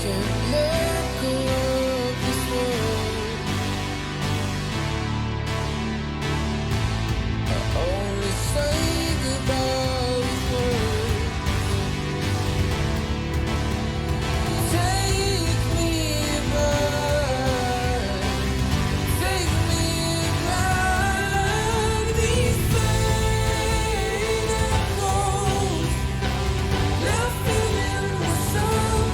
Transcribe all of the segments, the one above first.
Can't let go of this world. I only say goodbye with words. Take me back, take me back. These fading ghosts left me in the sun.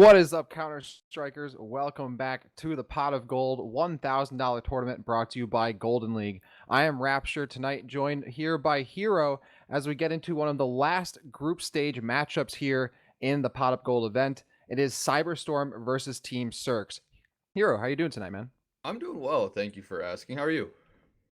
What is up, Counter-Strikers? Welcome back to the Pot of Gold $1,000 tournament brought to you by Golden League. I am Rapture, tonight joined here by Hero as we get into one of the last group stage matchups here in the Pot of Gold event. It is Cyberstorm versus Team Surks. Hero, how you doing tonight, man? I'm doing well, thank you for asking. How are you?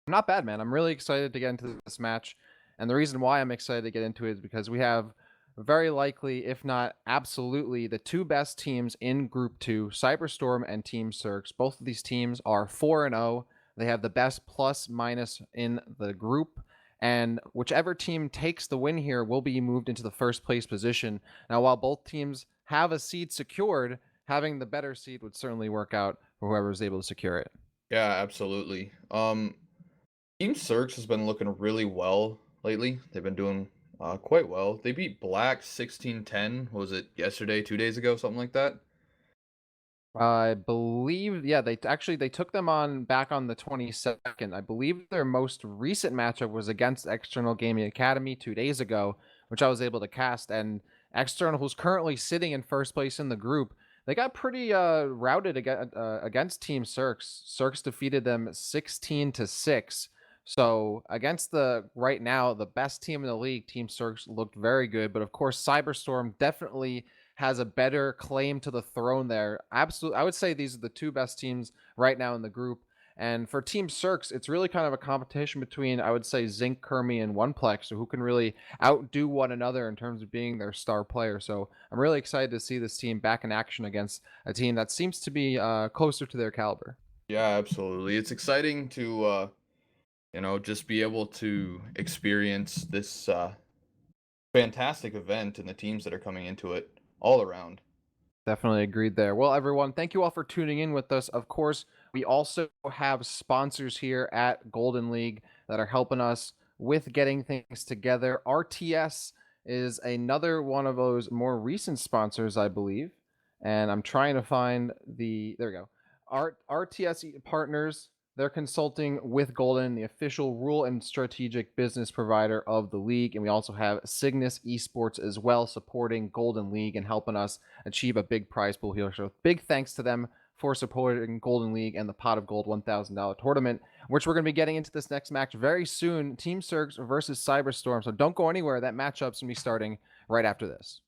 Not bad, man. I'm really excited to get into this match. And the reason why I'm excited to get into it is because we have very likely, if not absolutely, the two best teams in Group 2, Cyberstorm and Team Surks. Both of these teams are 4-0. They have the best plus-minus in the group. And whichever team takes the win here will be moved into the first place position. Now, while both teams have a seed secured, having the better seed would certainly work out for whoever is able to secure it. Yeah, absolutely. Team Surks has been looking really well lately. They've been doing quite well. They beat Black 16-10. Was it yesterday, 2 days ago, something like that? I believe, yeah, they took them on back on the 22nd. I believe their most recent matchup was against External Gaming Academy 2 days ago, which I was able to cast. And External, who's currently sitting in first place in the group, they got pretty routed against Team Surks. Surks defeated them 16-6. So against right now the best team in the league, Team Surks looked very good. But of course, Cyberstorm definitely has a better claim to the throne there. Absolutely, I would say these are the two best teams right now in the group. And for Team Surks, it's really kind of a competition between, I would say, Zinc, Kermi, and Oneplex, who can really outdo one another in terms of being their star player. So I'm really excited to see this team back in action against a team that seems to be closer to their caliber. Yeah, absolutely. It's exciting to, just be able to experience this fantastic event and the teams that are coming into it all around. Definitely agreed there. Well, everyone, thank you all for tuning in with us. Of course, we also have sponsors here at Golden League that are helping us with getting things together. RTS is another one of those more recent sponsors, I believe. And I'm trying to find there we go. RTS partners. They're consulting with Golden, the official rule and strategic business provider of the league. And we also have Cygnus Esports as well, supporting Golden League and helping us achieve a big prize pool here. So big thanks to them for supporting Golden League and the Pot of Gold $1,000 tournament, which we're going to be getting into this next match very soon. Team Surks versus Cyberstorm. So don't go anywhere. That matchup's going to be starting right after this.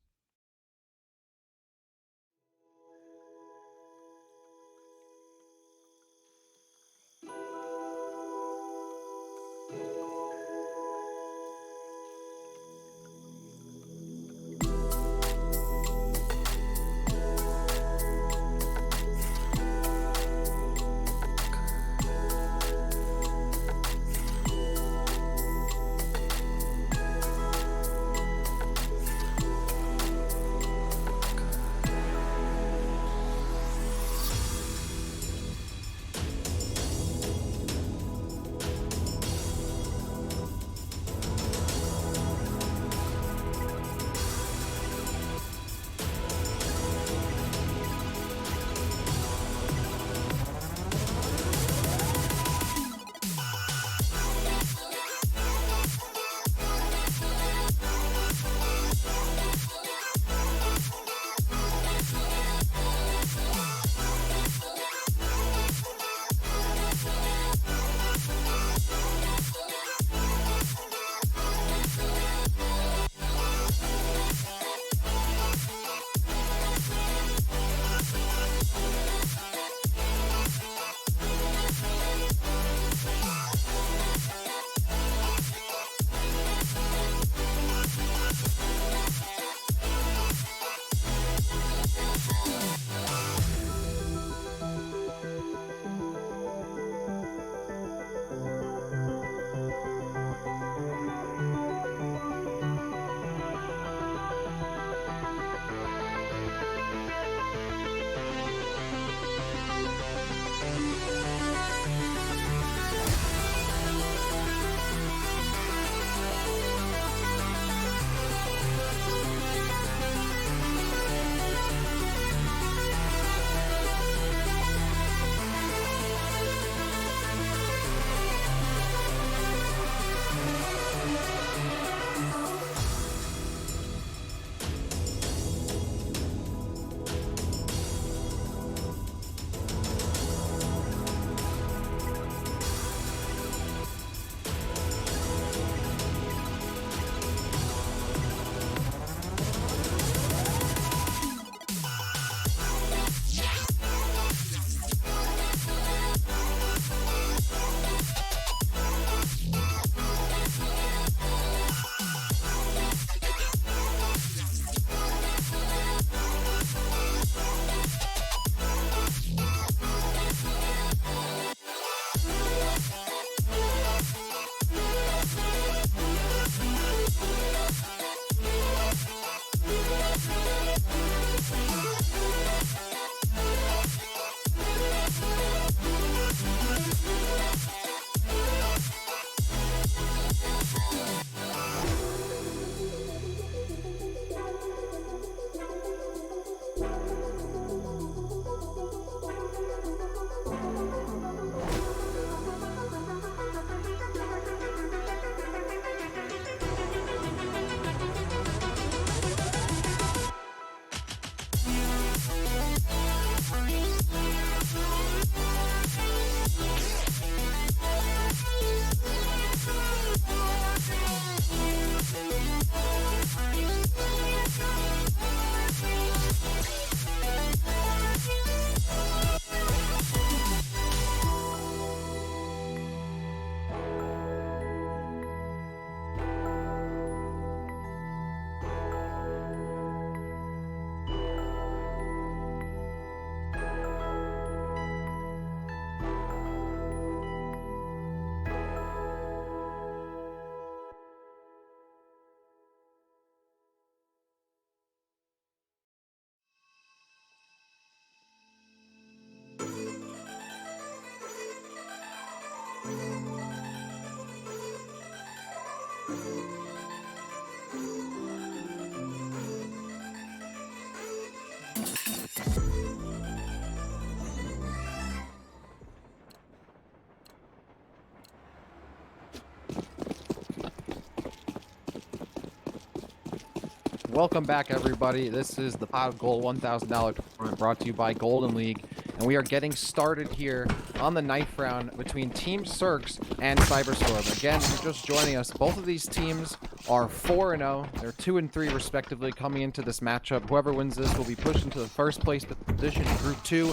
Welcome back, everybody. This is the Pot of Gold $1,000 tournament brought to you by Golden League, and we are getting started here on the ninth round between Team Surks and Cyberstorm. Again, if you're just joining us, both of these teams are 4-0. They're 2-3 respectively coming into this matchup. Whoever wins this will be pushed into the first place position in Group 2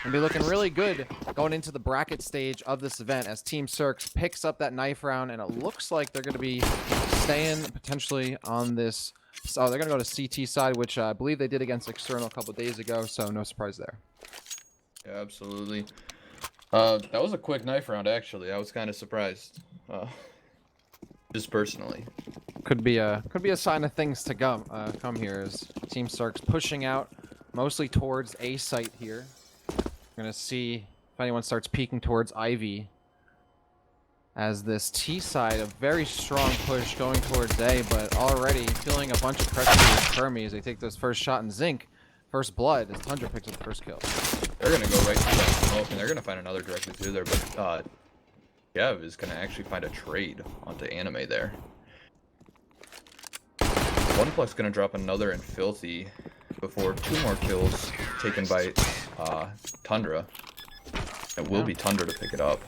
and be looking really good going into the bracket stage of this event as Team Surks picks up that knife round, and it looks like they're going to be staying potentially on this. So they're going to go to CT side, which I believe they did against External a couple of days ago, so no surprise there. Yeah, absolutely. That was a quick knife round, actually. I was kind of surprised, just personally. Could be a sign of things to come here as Team Surks pushing out mostly towards A site here. We're going to see if anyone starts peeking towards Ivy. As this T side, a very strong push going towards A, but already feeling a bunch of pressure with Kermi as they take this first shot in Zinc. First blood as Tundra picks up the first kill. They're going to go right through that smoke, and they're going to find another directly through there, but Kev is going to actually find a trade onto Anime there. OnePlus going to drop another in Filthy before 2 more kills taken by Tundra. It will be Tundra to pick it up.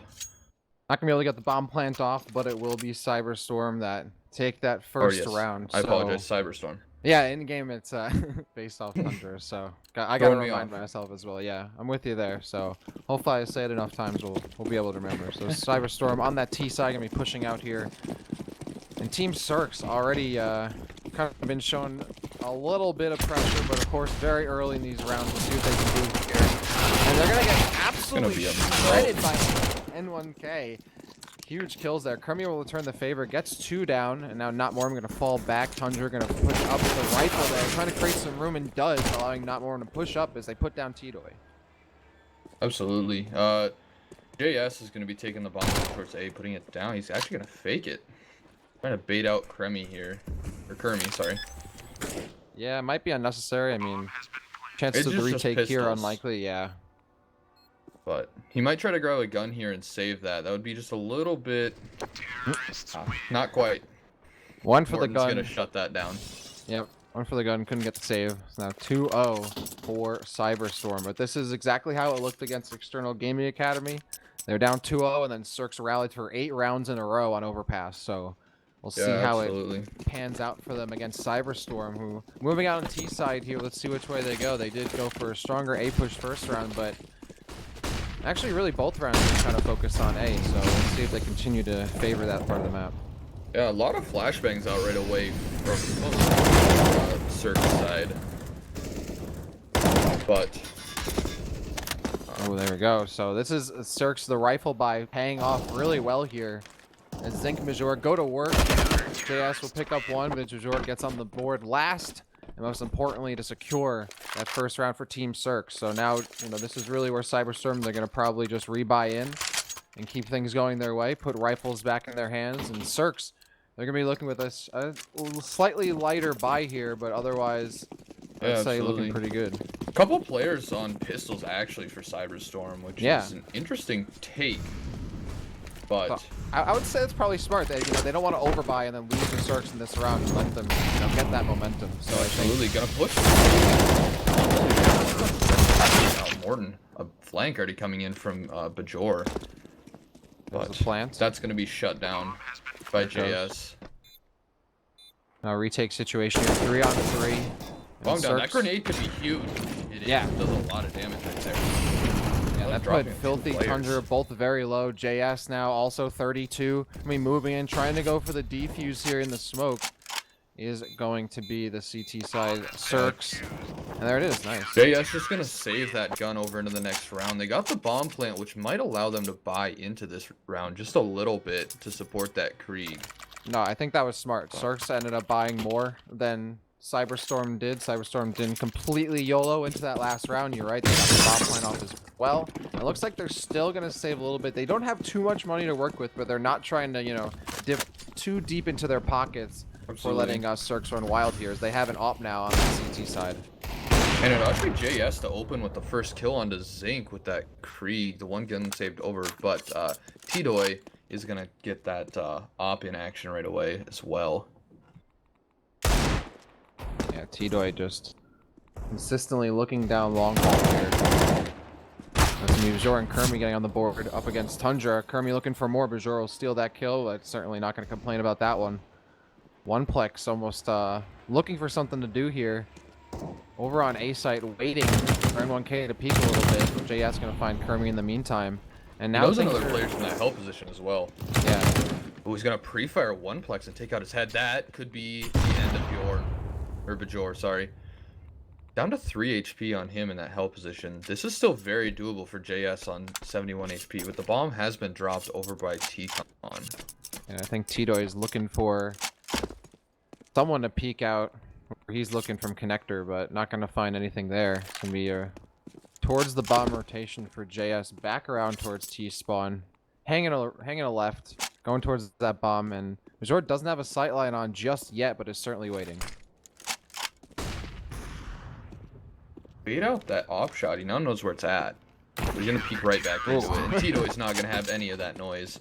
Not gonna be able to get the bomb plant off, but it will be Cyberstorm that take that first round. I apologize, Cyberstorm. Yeah, in game it's based off Tundra, so I gotta remind myself as well. Yeah, I'm with you there. So hopefully I say it enough times, we'll be able to remember. So Cyberstorm on that T side gonna be pushing out here, and Team Surks already kind of been shown a little bit of pressure, but of course very early in these rounds. We'll see what they can do here, and they're gonna get absolutely shredded by N1K. Huge kills there. Kermi will return the favor, gets 2 down, and now Not More going to fall back. Tundra going to push up with the rifle there, trying to create some room, and does, allowing Not More to push up as they put down T-Doy. Absolutely. JS is going to be taking the bomb towards A, putting it down. He's actually going to fake it. Trying to bait out Kermi here. Or Kermi, sorry. Yeah, it might be unnecessary. I mean, chances of the retake here are unlikely, yeah. But he might try to grab a gun here and save that. That would be just a little bit... not quite. One for the gun. Gonna shut that down. Yep, one for the gun. Couldn't get the save. It's now 2-0 for Cyberstorm. But this is exactly how it looked against External Gaming Academy. They're down 2-0, and then Surks rallied for 8 rounds in a row on Overpass. So we'll see how it pans out for them against Cyberstorm, who moving out on T side here. Let's see which way they go. They did go for a stronger A push first round, but actually really both rounds are kind of focused on A, so we'll see if they continue to favor that part of the map. Yeah, a lot of flashbangs out right away from Surk's side. But oh, there we go. So this is Surk's the rifle buy paying off really well here. As Zinc Major go to work. JS will pick up one, but Major gets on the board last. And most importantly, to secure that first round for Team Surks. So now, this is really where Cyberstorm, they're going to probably just rebuy in and keep things going their way, put rifles back in their hands. And Surks, they're going to be looking with a slightly lighter buy here, but otherwise, I'd say looking pretty good. A couple players on pistols, actually, for Cyberstorm, which is an interesting take. But I would say it's probably smart. They don't want to overbuy and then lose the Surks in this round and let them get that momentum. So absolutely gonna push. Morton, a flank already coming in from Bajor. But that's gonna be shut down by JS. Now retake situation here, 3-on-3. Bomb down. That grenade could be huge. It does a lot of damage right there. Yeah, that put Filthy, Tundra both very low. JS now also 32. I mean, moving in, trying to go for the defuse here in the smoke. Is going to be the CT side, Surks. And there it is, nice. JS just going to save that gun over into the next round. They got the bomb plant, which might allow them to buy into this round just a little bit to support that Krieg. No, I think that was smart. Surks ended up buying more than Cyberstorm did. Cyberstorm didn't completely YOLO into that last round. You're right, they got the bomb plant off as well. It looks like they're still going to save a little bit. They don't have too much money to work with, but they're not trying to, dip too deep into their pockets for letting Surks run wild here, as they have an op now on the CT side. And it actually JS to open with the first kill onto Zinc with that Krieg, the one gun saved over, but T-Doy is going to get that op in action right away as well. Yeah, T-Doy just consistently looking down long ball here. That's Bajor and Kermi getting on the board up against Tundra. Kermi looking for more. Bajor will steal that kill, but certainly not going to complain about that one. Oneplex almost looking for something to do here. Over on A site, waiting for N1K to peek a little bit. JS going to find Kermi in the meantime. And now there's another player from that hell position as well. Yeah. Oh, he's going to pre-fire Oneplex and take out his head. That could be the end of Bajor, sorry. Down to 3 HP on him in that hell position. This is still very doable for JS on 71 HP, but the bomb has been dropped over by T-Con. And I think T-Doy is looking for someone to peek out. He's looking from connector, but not going to find anything there. It's going to be towards the bomb rotation for JS, back around towards T-spawn, hanging a left, going towards that bomb, and Major doesn't have a sight line on just yet, but is certainly waiting. Bait out that op shot. He now knows where it's at. But he's going to peek right back into it, and T-Doy's not going to have any of that noise.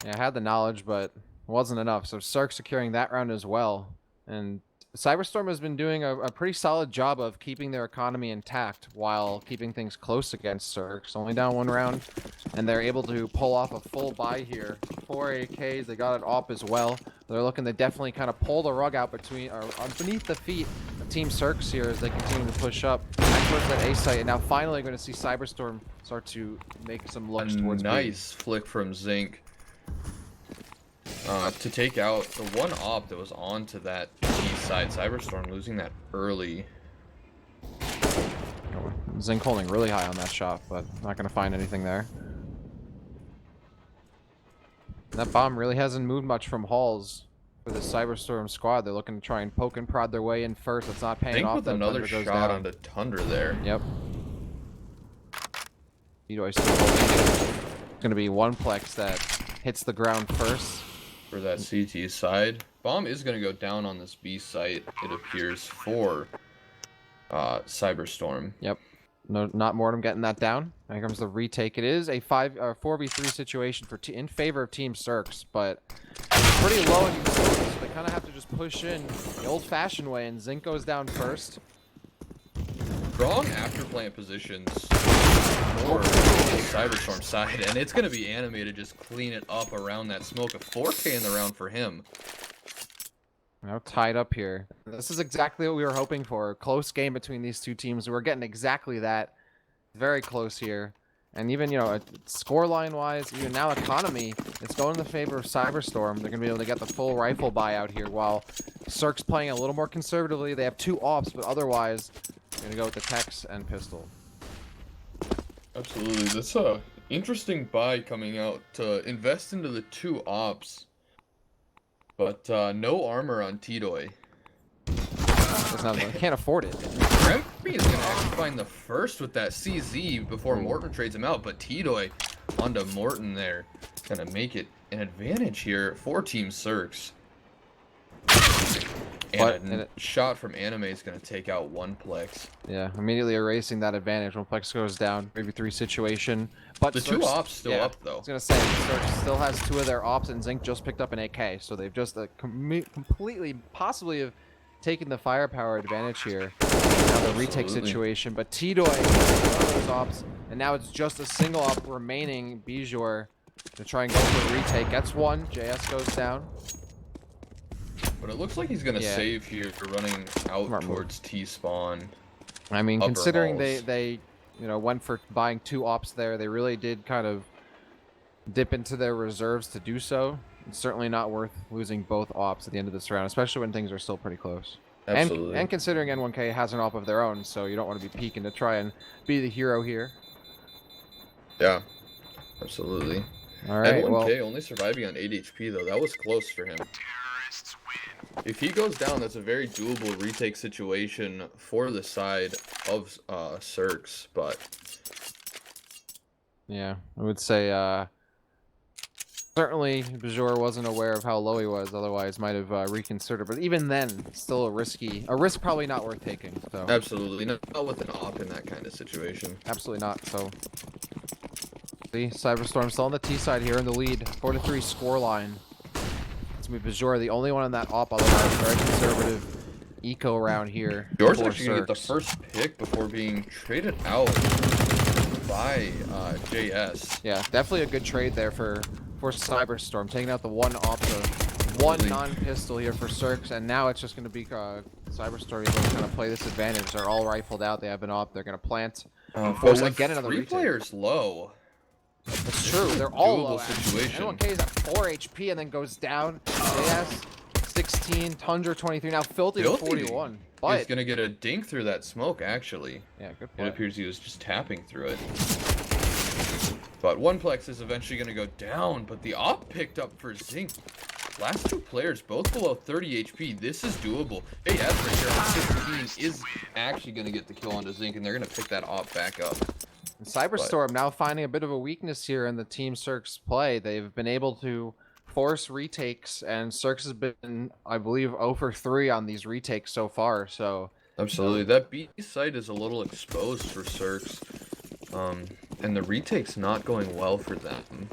Yeah, I had the knowledge, but wasn't enough. So Surk securing that round as well. And Cyberstorm has been doing a pretty solid job of keeping their economy intact while keeping things close against Surk. Only down one round, and they're able to pull off a full buy here. 4 AKs, they got an AWP as well. They're looking to definitely kind of pull the rug out beneath the feet of Team Surks here as they continue to push up towards that A site. And now finally going to see Cyberstorm start to make some looks towards B. Nice flick from Zinc. To take out the one op that was onto that east side. Cyberstorm losing that early. Zinc holding really high on that shot, but not going to find anything there. That bomb really hasn't moved much from Halls for the Cyberstorm squad. They're looking to try and poke and prod their way in first. It's not paying off. With another shot onto Tundra there. Yep. T-Doy still holding it. It's going to be Oneplex that hits the ground first. For that CT side. Bomb is going to go down on this B site, it appears, for Cyberstorm. Yep. No, not Mortem getting that down. Here comes the retake. It is a 4v3 situation in favor of Team Surks, but pretty low in utilities, so they kind of have to just push in the old-fashioned way, and Zinc goes down first. Strong after plant positions for the Cyberstorm side, and it's going to be animated, just clean it up around that smoke. A 4K in the round for him. Now tied up here. This is exactly what we were hoping for. A close game between these two teams. We're getting exactly that. Very close here. And even, you know, scoreline-wise, even now economy, it's going in the favor of Cyberstorm. They're going to be able to get the full rifle buy out here, while Cirque's playing a little more conservatively. They have 2 ops, but otherwise, they're going to go with the techs and pistol. Absolutely. That's a interesting buy coming out to invest into the 2 ops. But no armor on T-Doy. Can't afford it. Remy is going to actually find the first with that CZ before Morton trades him out. But T-Doy onto Morton there. Going to make it an advantage here for Team Surks. And a shot from Anime is going to take out Oneplex. Yeah, immediately erasing that advantage. Oneplex goes down. Maybe 3 situation. But the Surks, 2 ops still up, though. I was going to say, Surks still has 2 of their ops, and Zinc just picked up an AK. So they've just completely, possibly have taken the firepower advantage here. Now the retake situation. But T-Doy one of those ops, and now it's just a single op remaining. Bijor to try and go for a retake. Gets one. JS goes down. But it looks like he's going to save here for running out towards T-spawn. I mean, considering they you know, went for buying 2 ops there, they really did kind of dip into their reserves to do so. It's certainly not worth losing both ops at the end of this round, especially when things are still pretty close. Absolutely. And considering N1K has an op of their own, so you don't want to be peeking to try and be the hero here. Yeah, absolutely. All right, N1K only surviving on 8 HP, though. That was close for him. If he goes down, that's a very doable retake situation for the side of Surks, but... Yeah, I would say certainly Bajor wasn't aware of how low he was, otherwise might have reconsidered. But even then, still a risk probably not worth taking. So absolutely, not with an op in that kind of situation. Absolutely not, so... See, Cyberstorm still on the T side here in the lead. 4-3 scoreline. It's gonna be Bajor, the only one on that op, otherwise very conservative eco around here. George's for actually gonna get the Surks. first pick before being traded out by JS. Yeah, definitely a good trade there for Cyberstorm, taking out the one opta, one non-pistol here for Surks, and now it's just going to be Cyberstorm able to kind of play this advantage. They're all rifled out. They have an op. They're going to plant. But with get another 3 retake. players low. It's true. They're all Doable low. situation. N1K is at 4 HP and then goes down. JS 16, Tundra 23. Now Filthy to 41. But he's gonna get a dink through that smoke. Actually, yeah, good play. it appears he was just tapping through it. But Oneplex is eventually gonna go down. But the op picked up for Zinc. Last 2 players both below 30 HP. This is doable. JS right there on 16 is actually gonna get the kill onto Zinc, and they're gonna pick that op back up. And Cyberstorm now finding a bit of a weakness here in the Team Surks play. They've been able to force retakes, and Surks has been, I believe, 0 for 3 on these retakes so far. So Absolutely, that B site is a little exposed for Surks, and the retake's not going well for them.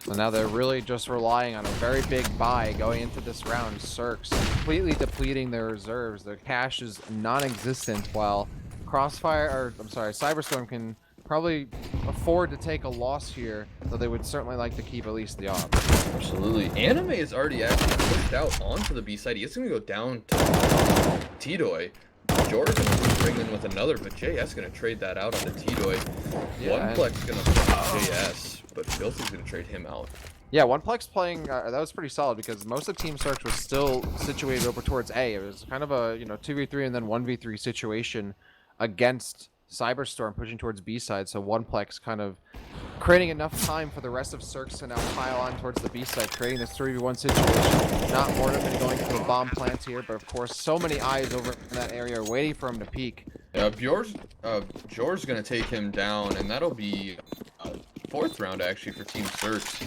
So now they're really just relying on a very big buy going into this round. Surks completely depleting their reserves. Their cash is non-existent, while Cyberstorm can probably afford to take a loss here, though they would certainly like to keep at least the op. Absolutely. Anime is already actually pushed out onto the B side. He is going to go down to T-Doy. Jordan's going to bring in with another, but JS going to trade that out onto T-Doy. Yeah, Oneplex going to play JS, but Filthy's going to trade him out. Yeah, Oneplex playing, that was pretty solid because most of Team Surks was still situated over towards A. It was kind of a, 2v3 and then 1v3 situation against Cyberstorm pushing towards B side, so Oneplex kind of creating enough time for the rest of Surks to now pile on towards the B side, creating this 3v1 situation. Not Mortem going into a bomb plant here, but of course so many eyes over in that area are waiting for him to peek. Yeah, Bjor's going to take him down, and that'll be 4th round actually for Team Surks.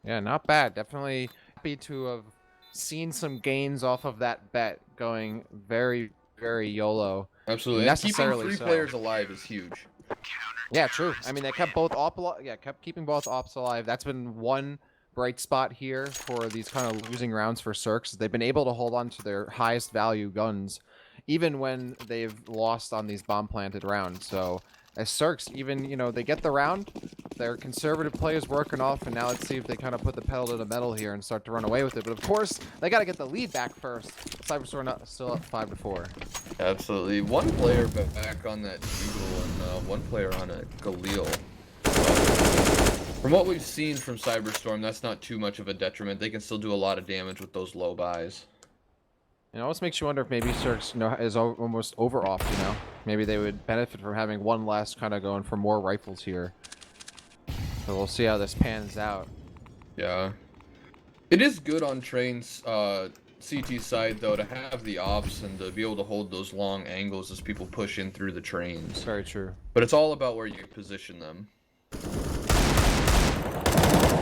Yeah, not bad. Definitely happy to have seen some gains off of that bet going very, very YOLO. Absolutely. And keeping Necessarily 3 so. players alive is huge. Yeah, true. I mean, they kept both kept keeping both ops alive. That's been one bright spot here for these kind of losing rounds for Surks. They've been able to hold on to their highest value guns, even when they've lost on these bomb planted rounds. So as Surks, even, they get the round, their conservative play is working off, and now let's see if they kind of put the pedal to the metal here and start to run away with it. But of course, they got to get the lead back first. Cyberstorm still up 5-4. Absolutely. 1 player back on that Eagle and 1 player on a Galil. From what we've seen from Cyberstorm, that's not too much of a detriment. They can still do a lot of damage with those low buys. It almost makes you wonder if maybe Surks, is almost over off, Maybe they would benefit from having one less kind of going for more rifles here. So we'll see how this pans out. Yeah. It is good on trains, CT side, though, to have the ops and to be able to hold those long angles as people push in through the trains. Very true. But it's all about where you position them.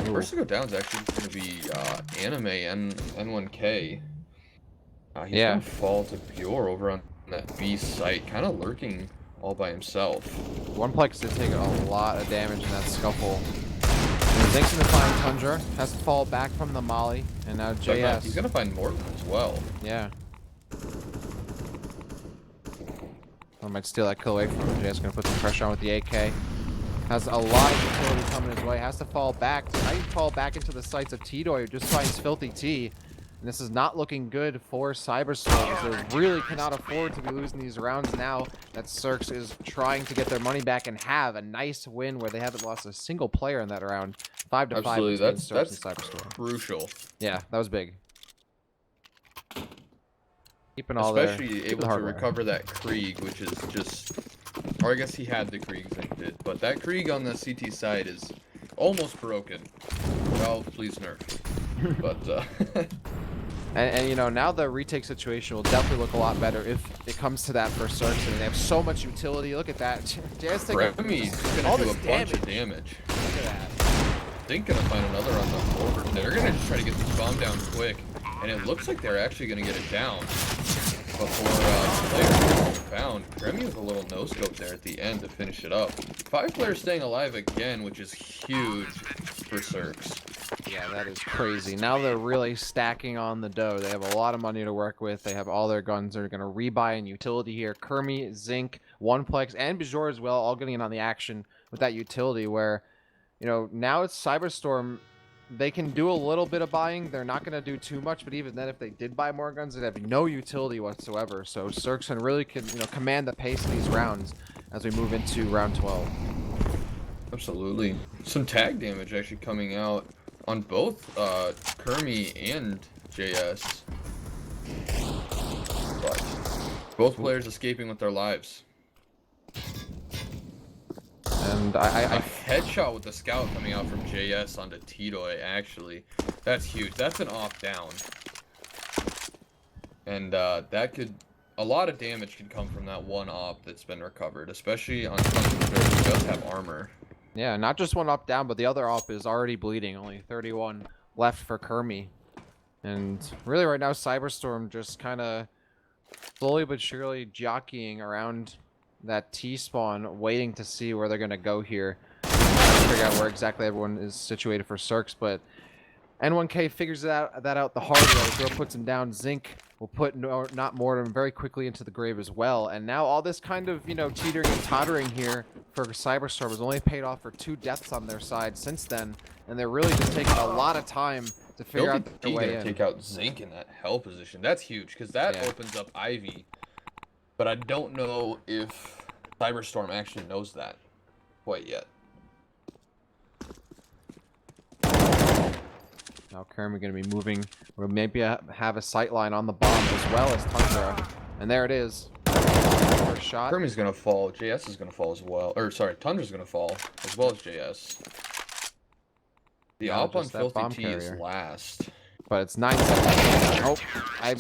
First to go down is actually going to be Anime and N1K. He's going to fall to Pure over on that B site, kind of lurking all by himself. Oneplex did take a lot of damage in that scuffle. Zink's gonna find Tundra, has to fall back from the Molly, and now JS. He's going to find Morton as well. Yeah. I might steal that kill away from him. JS gonna put some pressure on with the AK. Has a lot of utility coming his way. Has to fall back. Now you fall back into the sights of T-Doy, who just finds Filthy T. And this is not looking good for Cyberstorm, as they really cannot afford to be losing these rounds now that Surks is trying to get their money back and have a nice win where they haven't lost a single player in that round. 5-5 between Surks and Cyberstorm. Crucial. Yeah, that was big. Keeping all there. Especially able to recover that Krieg, which is just... Or I guess he had the Krieg, Zink did. But that Krieg on the CT side is almost broken. Well, please nerf. But, And now the retake situation will definitely look a lot better if it comes to that for Surks. I mean, they have so much utility. Look at that. JS Remy's gonna do a bunch of damage. Look at that. Think gonna find another on the forward. They're gonna just try to get this bomb down quick, and it looks like they're actually gonna get it down before players is found. Remy with a little no scope there at the end to finish it up. 5 players staying alive again, which is huge for Surks. Yeah, that is crazy. Now they're really stacking on the dough. They have a lot of money to work with. They have all their guns. They're going to rebuy in utility here. Kermi, Zinc, Oneplex, and Bajor as well, all getting in on the action with that utility where, you know, now it's Cyberstorm. They can do a little bit of buying. They're not going to do too much, but even then, if they did buy more guns, they'd have no utility whatsoever. So Surkson really can, you know, command the pace of these rounds as we move into round 12. Absolutely. Some tag damage actually coming out on both Kermi and JS. But both players escaping with their lives. And A headshot with the scout coming out from JS onto Titoy, actually. That's huge. That's an off down. And that could... A lot of damage could come from that one op that's been recovered, especially on something who does have armor. Yeah, not just one up down, but the other op is already bleeding. Only 31 left for Kermi. And really right now, Cyberstorm just kind of slowly but surely jockeying around that T-spawn, waiting to see where they're going to go here. Figure out where exactly everyone is situated for Surks, but N1K figures that out the hard way. Girl puts him down. Zinc will put not Mortem very quickly into the grave as well. And now all this kind of, you know, teetering and tottering here for Cyberstorm has only paid off for 2 deaths on their side since then. And they're really just taking a lot of time to figure out their way in. Take out Zinc in that hell position. That's huge because that opens up Ivy. But I don't know if Cyberstorm actually knows that quite yet. Now Kermi going to be moving. We'll maybe have a sight line on the bomb as well as Tundra. And there it is. First shot. Kermi's going to fall. JS is going to fall as well. Or, sorry, Tundra's going to fall as well as JS. The op on Filthy T is last. But it's 9 seconds. Oh, I'm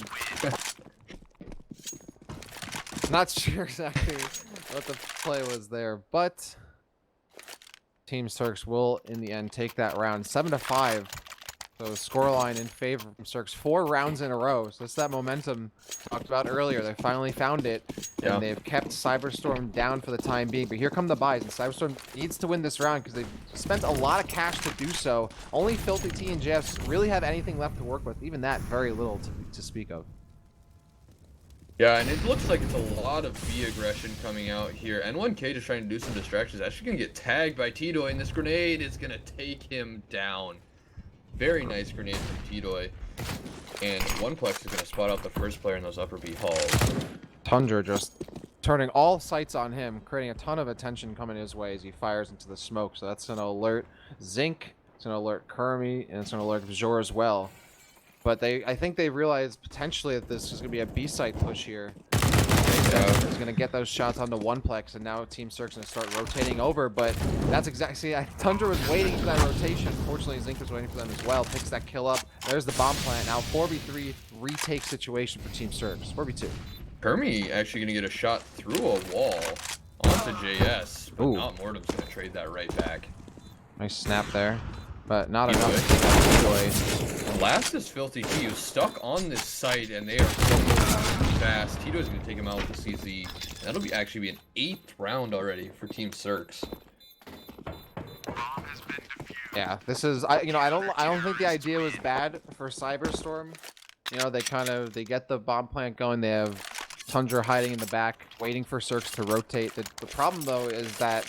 not sure exactly what the play was there. But Team Surks will, in the end, take that round 7-5. So scoreline in favor from Surks 4 rounds in a row. So it's that momentum talked about earlier. They finally found it. Yeah. And they've kept Cyberstorm down for the time being. But here come the buys. And Cyberstorm needs to win this round because they've spent a lot of cash to do so. Only Filthy T and JS really have anything left to work with. Even that, very little to speak of. Yeah, and it looks like it's a lot of B aggression coming out here. N1K just trying to do some distractions. Actually going to get tagged by Titoy, and this grenade is going to take him down. Very nice grenade from Titoy. And Oneplex is going to spot out the first player in those upper B halls. Tundra just turning all sights on him, creating a ton of attention coming his way as he fires into the smoke. So that's going to alert Zinc, it's going to alert Kermi, and it's going to alert Bajor as well. But I think they realized potentially that this is going to be a B-site push here. Is going to get those shots onto Oneplex, and now Team Surk's going to start rotating over, but that's exactly... Tundra was waiting for that rotation. Fortunately, Zinc was waiting for them as well. Picks that kill up. There's the bomb plant. Now 4v3 retake situation for Team Surks. 4v2. Kermi actually going to get a shot through a wall onto JS, but not Mortem's going to trade that right back. Nice snap there, but not enough to take out Last is Filthy T, who's stuck on this site, and they are so fast. Tito's going to take him out with the CZ. And that'll actually be an 8th round already for Team Surks. Yeah, this is I don't think the idea was bad for Cyberstorm. You know, they get the bomb plant going. They have Tundra hiding in the back, waiting for Surks to rotate. The problem though is that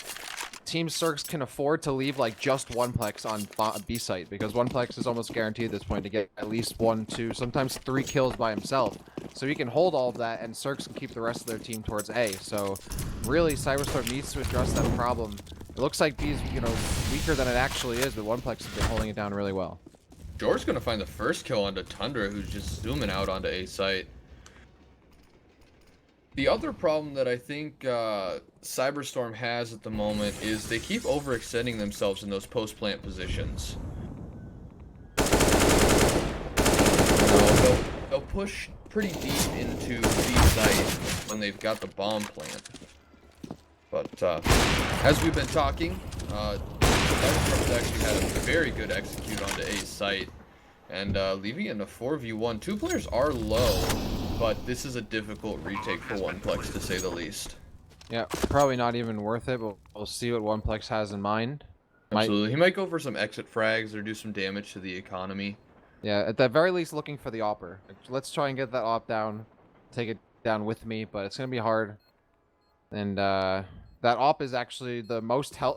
Team Surks can afford to leave like just Oneplex on B site because Oneplex is almost guaranteed at this point to get at least 1, 2, sometimes 3 kills by himself. So he can hold all of that, and Surks can keep the rest of their team towards A. So really, Cyberstorm needs to address that problem. It looks like B's, you know, weaker than it actually is, but Oneplex has been holding it down really well. Jor's going to find the first kill onto Tundra, who's just zooming out onto A site. The other problem that I think Cyberstorm has at the moment is they keep overextending themselves in those post-plant positions. They'll push pretty deep into B site when they've got the bomb plant. But as we've been talking, Cyberstorm's actually had a very good execute onto A site. And leaving it in a 4v1. 2 players are low, but this is a difficult retake for Oneplex, to say the least. Yeah, probably not even worth it, but we'll see what Oneplex has in mind. Absolutely. He might go for some exit frags or do some damage to the economy. Yeah, at the very least, looking for the opper. Let's try and get that op down, take it down with me, but it's gonna be hard. And that op is actually the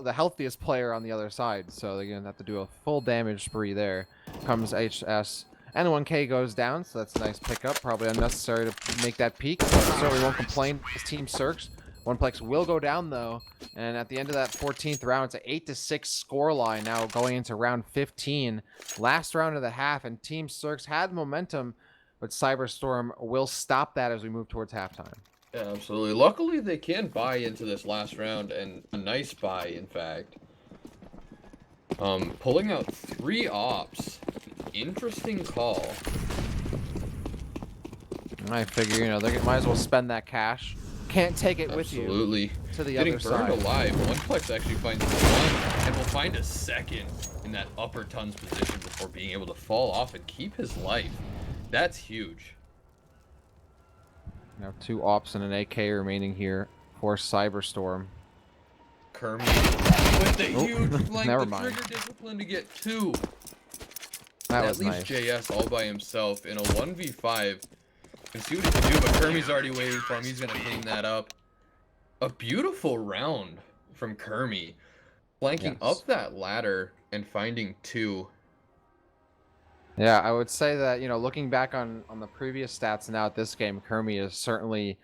the healthiest player on the other side, so they're gonna have to do a full damage spree there. Comes HS. N1K goes down, so that's a nice pickup. Probably unnecessary to make that peak, but certainly won't complain. His team Surks. Oneplex will go down though, and at the end of that 14th round, it's an 8-6 score line now going into round 15. Last round of the half, and Team Surks had momentum, but Cyberstorm will stop that as we move towards halftime. Yeah, absolutely. Luckily, they can buy into this last round, and a nice buy, in fact. Pulling out 3 ops. Interesting call. I figure, you know, they might as well spend that cash. Can't take it with you. Absolutely. To the Getting other burned side. alive. Oneplex actually finds one, and will find a second in that upper tons position before being able to fall off and keep his life. That's huge. Now 2 ops and an AK remaining here for Cyberstorm. Kermit with the huge flank, never the mind. trigger discipline to get 2. That was was leaves nice. JS all by himself in a 1v5. Can see what he can do, but Kermie's already waiting for him. He's gonna clean that up. A beautiful round from Kermie, flanking Yes. up that ladder and finding 2. Yeah, I would say that, you know, looking back on the previous stats now at this game, Kermie is certainly,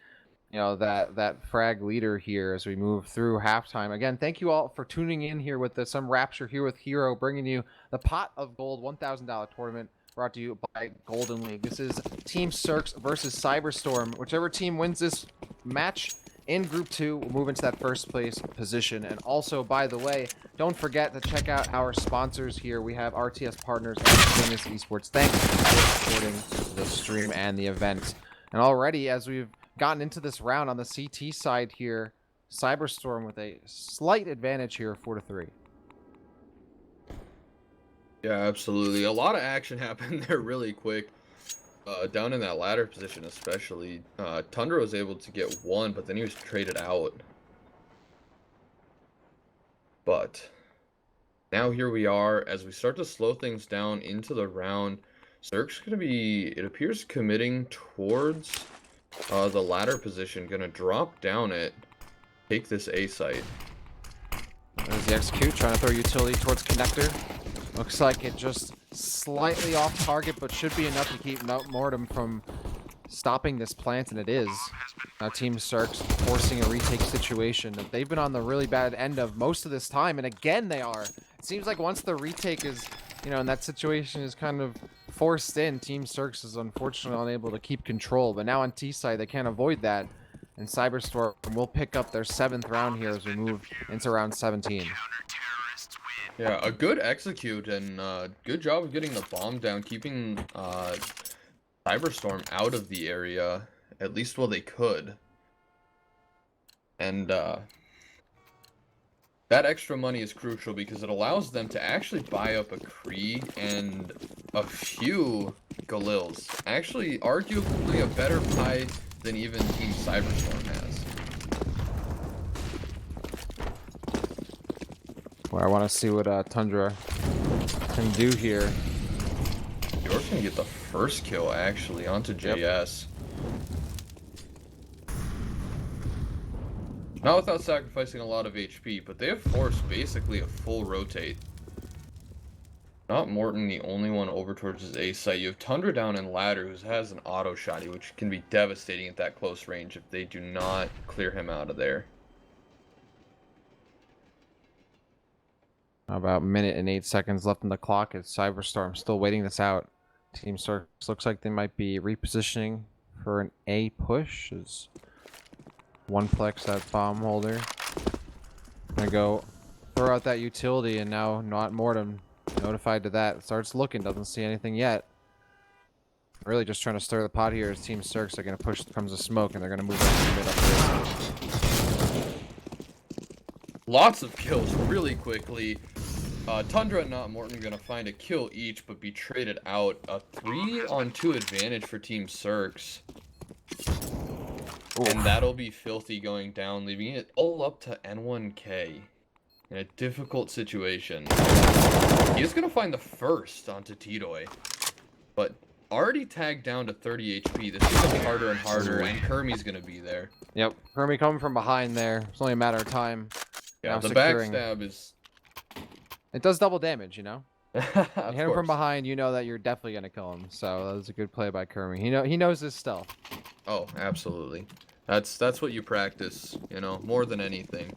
you know, that frag leader here as we move through halftime. Again, thank you all for tuning in here with some Rapture here with Hero, bringing you the Pot of Gold $1,000 tournament brought to you by Golden League. This is Team Surks versus Cyberstorm. Whichever team wins this match in Group 2 will move into that first place position. And also, by the way, don't forget to check out our sponsors here. We have RTS Partners and SurkzEsports. Thanks for supporting the stream and the event. And already, as we've gotten into this round on the CT side here, Cyberstorm with a slight advantage here, 4-3. Yeah, absolutely. A lot of action happened there really quick. Down in that ladder position especially. Tundra was able to get 1, but then he was traded out. But now here we are as we start to slow things down into the round. Zerk's going to be, it appears, committing towards the ladder position. Going to drop down it, take this A site. There's the execute, trying to throw utility towards connector. Looks like it just slightly off target, but should be enough to keep Mortem from stopping this plant, and it is. Now Team Surks forcing a retake situation that they've been on the really bad end of most of this time, and again they are. It seems like once the retake is, you know, and that situation is kind of forced in, Team Surks is unfortunately unable to keep control, but now on T side they can't avoid that, and Cyberstorm will pick up their 7th round here as we move into round 17. Yeah, a good execute and good job of getting the bomb down, keeping Cyberstorm out of the area, at least while they could. And that extra money is crucial because it allows them to actually buy up a Kree and a few Galils. Actually, arguably a better buy than even Team Cyberstorm has. Well, I want to see what Tundra can do here. York's gonna get the first kill actually onto JS. Not without sacrificing a lot of HP, but they have forced basically a full rotate. Not Morton the only one over towards his A site. You have Tundra down in ladder who has an auto shotty, which can be devastating at that close range if they do not clear him out of there. About a minute and 8 seconds left on the clock as Cyberstorm still waiting this out. Team Surks looks like they might be repositioning for an A push as Oneplex, that bomb holder. Gonna go throw out that utility, and now not Mortem notified to that. Starts looking, doesn't see anything yet. Really just trying to stir the pot here as Team Surks are gonna push comes the smoke, and they're gonna move into mid up there. Lots of kills really quickly. Tundra and Not Morton gonna find a kill each, but be traded out. A 3-on-2 advantage for Team Surks. And that'll be filthy going down, leaving it all up to N1K. in a difficult situation. He is going to find the first onto Tidoy, but already tagged down to 30 HP. This is going to be harder and harder, and Kermie's going to be there. Yep, Kermie coming from behind there. It's only a matter of time. Yeah, now the securing. backstab is... It does double damage, you know? You hit him from course. behind, you know that you're definitely going to kill him. So that was a good play by Kermie. He knows his stealth. Oh, absolutely. That's what you practice, you know, more than anything.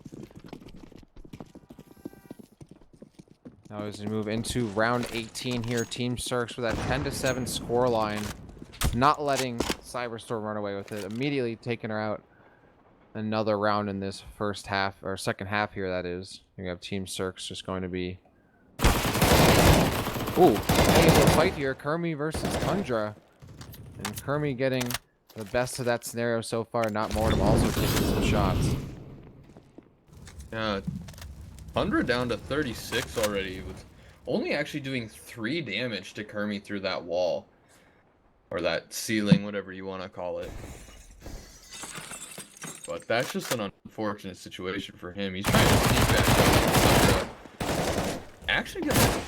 Now as we move into round 18 here, Team Surks with that 10-7 scoreline, not letting Cyberstorm run away with it, immediately taking her out. Another round in this first half, or second half here, that is. You have Team Surks just going to be... Ooh, a fight here, Kermie versus Tundra. And Kermie getting the best of that scenario so far, not Mortem also taking some shots. Yeah, Tundra down to 36 already, with only actually doing 3 damage to Kermie through that wall. Or that ceiling, whatever you want to call it. But that's just an unfortunate situation for him. He's trying to sneak back up. Actually gonna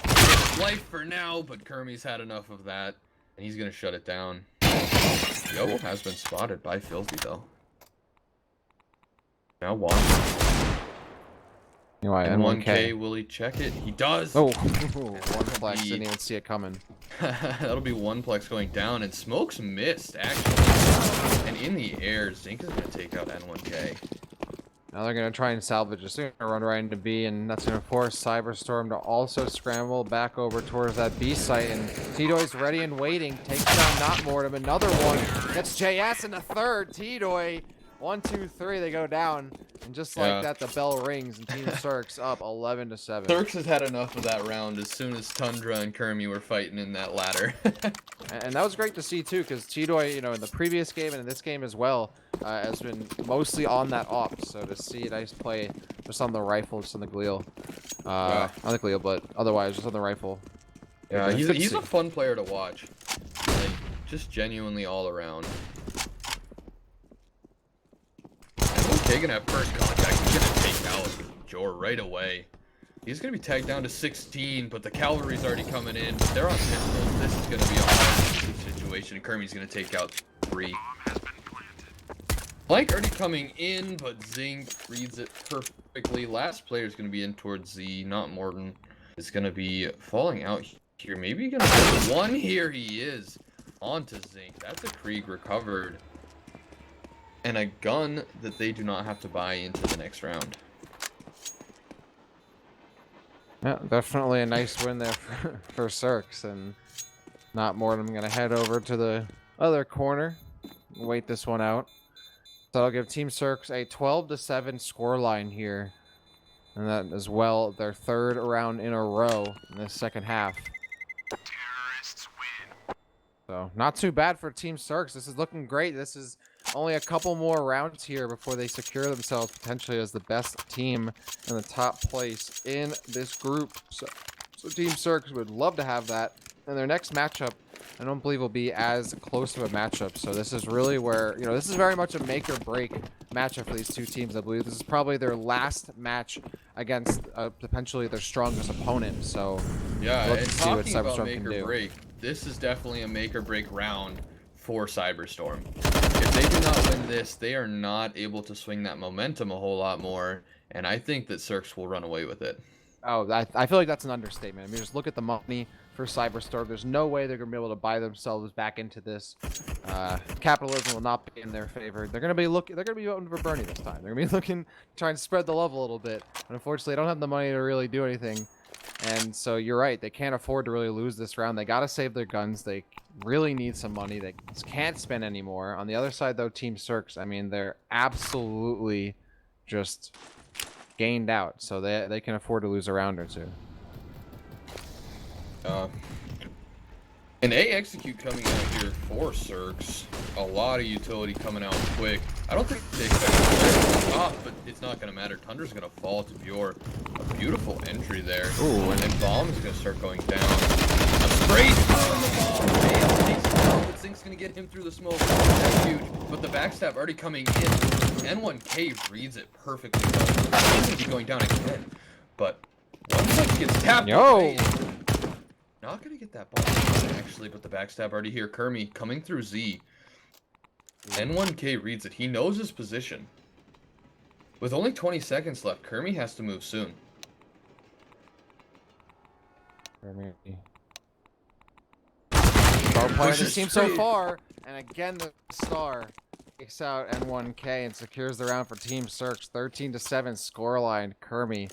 life for now, but Kermie's had enough of that, and he's gonna shut it down. Yo has been spotted by Filthy though. Now one. You know, N1K, will he check it? He does! Oh, one flex, didn't even see it coming. That'll be one plex going down, and Smokes missed, actually. And in the air, Zink is going to take out N1K. Now they're going to try and salvage it. They're going to run right into B, and that's going to force Cyberstorm to also scramble back over towards that B site. And Tidoy's ready and waiting. Takes down Not Mortem. Another one. Gets JS in the third. Tidoy, 1, 2, 3, they go down. And just like that, the bell rings, and Team Surks up 11-7. Surks has had enough of that round as soon as Tundra and Kermie were fighting in that ladder. And that was great to see too, because Tidoy, you know, in the previous game and in this game as well, has been mostly on that op. So to see a nice play just on the rifle, just on the Gleal, on the Gleal, but otherwise just on the rifle. Yeah, he's a fun player to watch, like just genuinely all around. Okay, gonna have first contact. He's gonna take out Jor right away. He's gonna be tagged down to 16, but the cavalry's already coming in. They're on pistols. This is gonna be a hard situation. Kermie's gonna take out 3. Blank already coming in, but Zink reads it perfectly. Last player's gonna be in towards Z. Not Morton is gonna be falling out here. Maybe gonna get one here. He is onto Zink. That's a Krieg recovered. And a gun that they do not have to buy into the next round. Yeah, definitely a nice win there for Surks. And Not Mortem going to head over to the other corner, wait this one out. So I'll give Team Surks a 12-7 scoreline here. And that as well, their third round in a row in the second half. Terrorists win. So not too bad for Team Surks. This is looking great. This is only a couple more rounds here before they secure themselves potentially as the best team in the top place in this group. So Team Surks would love to have that. And their next matchup, I don't believe will be as close of a matchup. So this is really where, you know, this is very much a make or break matchup for these two teams. I believe this is probably their last match against potentially their strongest opponent. So yeah, let's and see what talking about Cyberstorm make can or do. break, this is definitely a make or break round for Cyberstorm. If they do not win this, they are not able to swing that momentum a whole lot more, and I think that Surks will run away with it. Oh, I feel like that's an understatement. I mean, just look at the money for Cyberstorm. There's no way they're going to be able to buy themselves back into this. Capitalism will not be in their favor. They're going to be voting for Bernie this time. They're going to be looking, trying to spread the love a little bit. But unfortunately, they don't have the money to really do anything. And so you're right. They can't afford to really lose this round. They got to save their guns. They really need some money. They can't spend anymore. On the other side, though, Team Surks, I mean, they're absolutely just gained out. So they can afford to lose a round or two. An A execute coming out here for Surks. A lot of utility coming out quick. I don't think they expect to stop, but it's not going to matter. Tundra's going to fall to Bjor. A beautiful entry there. Ooh, and Bomb is going to start going down. A spray on the bomb. James takes it out, but Zink's going to get him through the smoke. That's huge. But the backstab already coming in. N1K reads it perfectly. He's going to be going down again. But gets tapped Yo! away. Not gonna get that ball actually, but the backstab already here. Kermi coming through Z. N1K reads it. He knows his position. With only 20 seconds left, Kermi has to move soon. Star player of the Pushes team so through. far, and again the star takes out N1K and secures the round for Team Surks. 13-7 scoreline. Kermi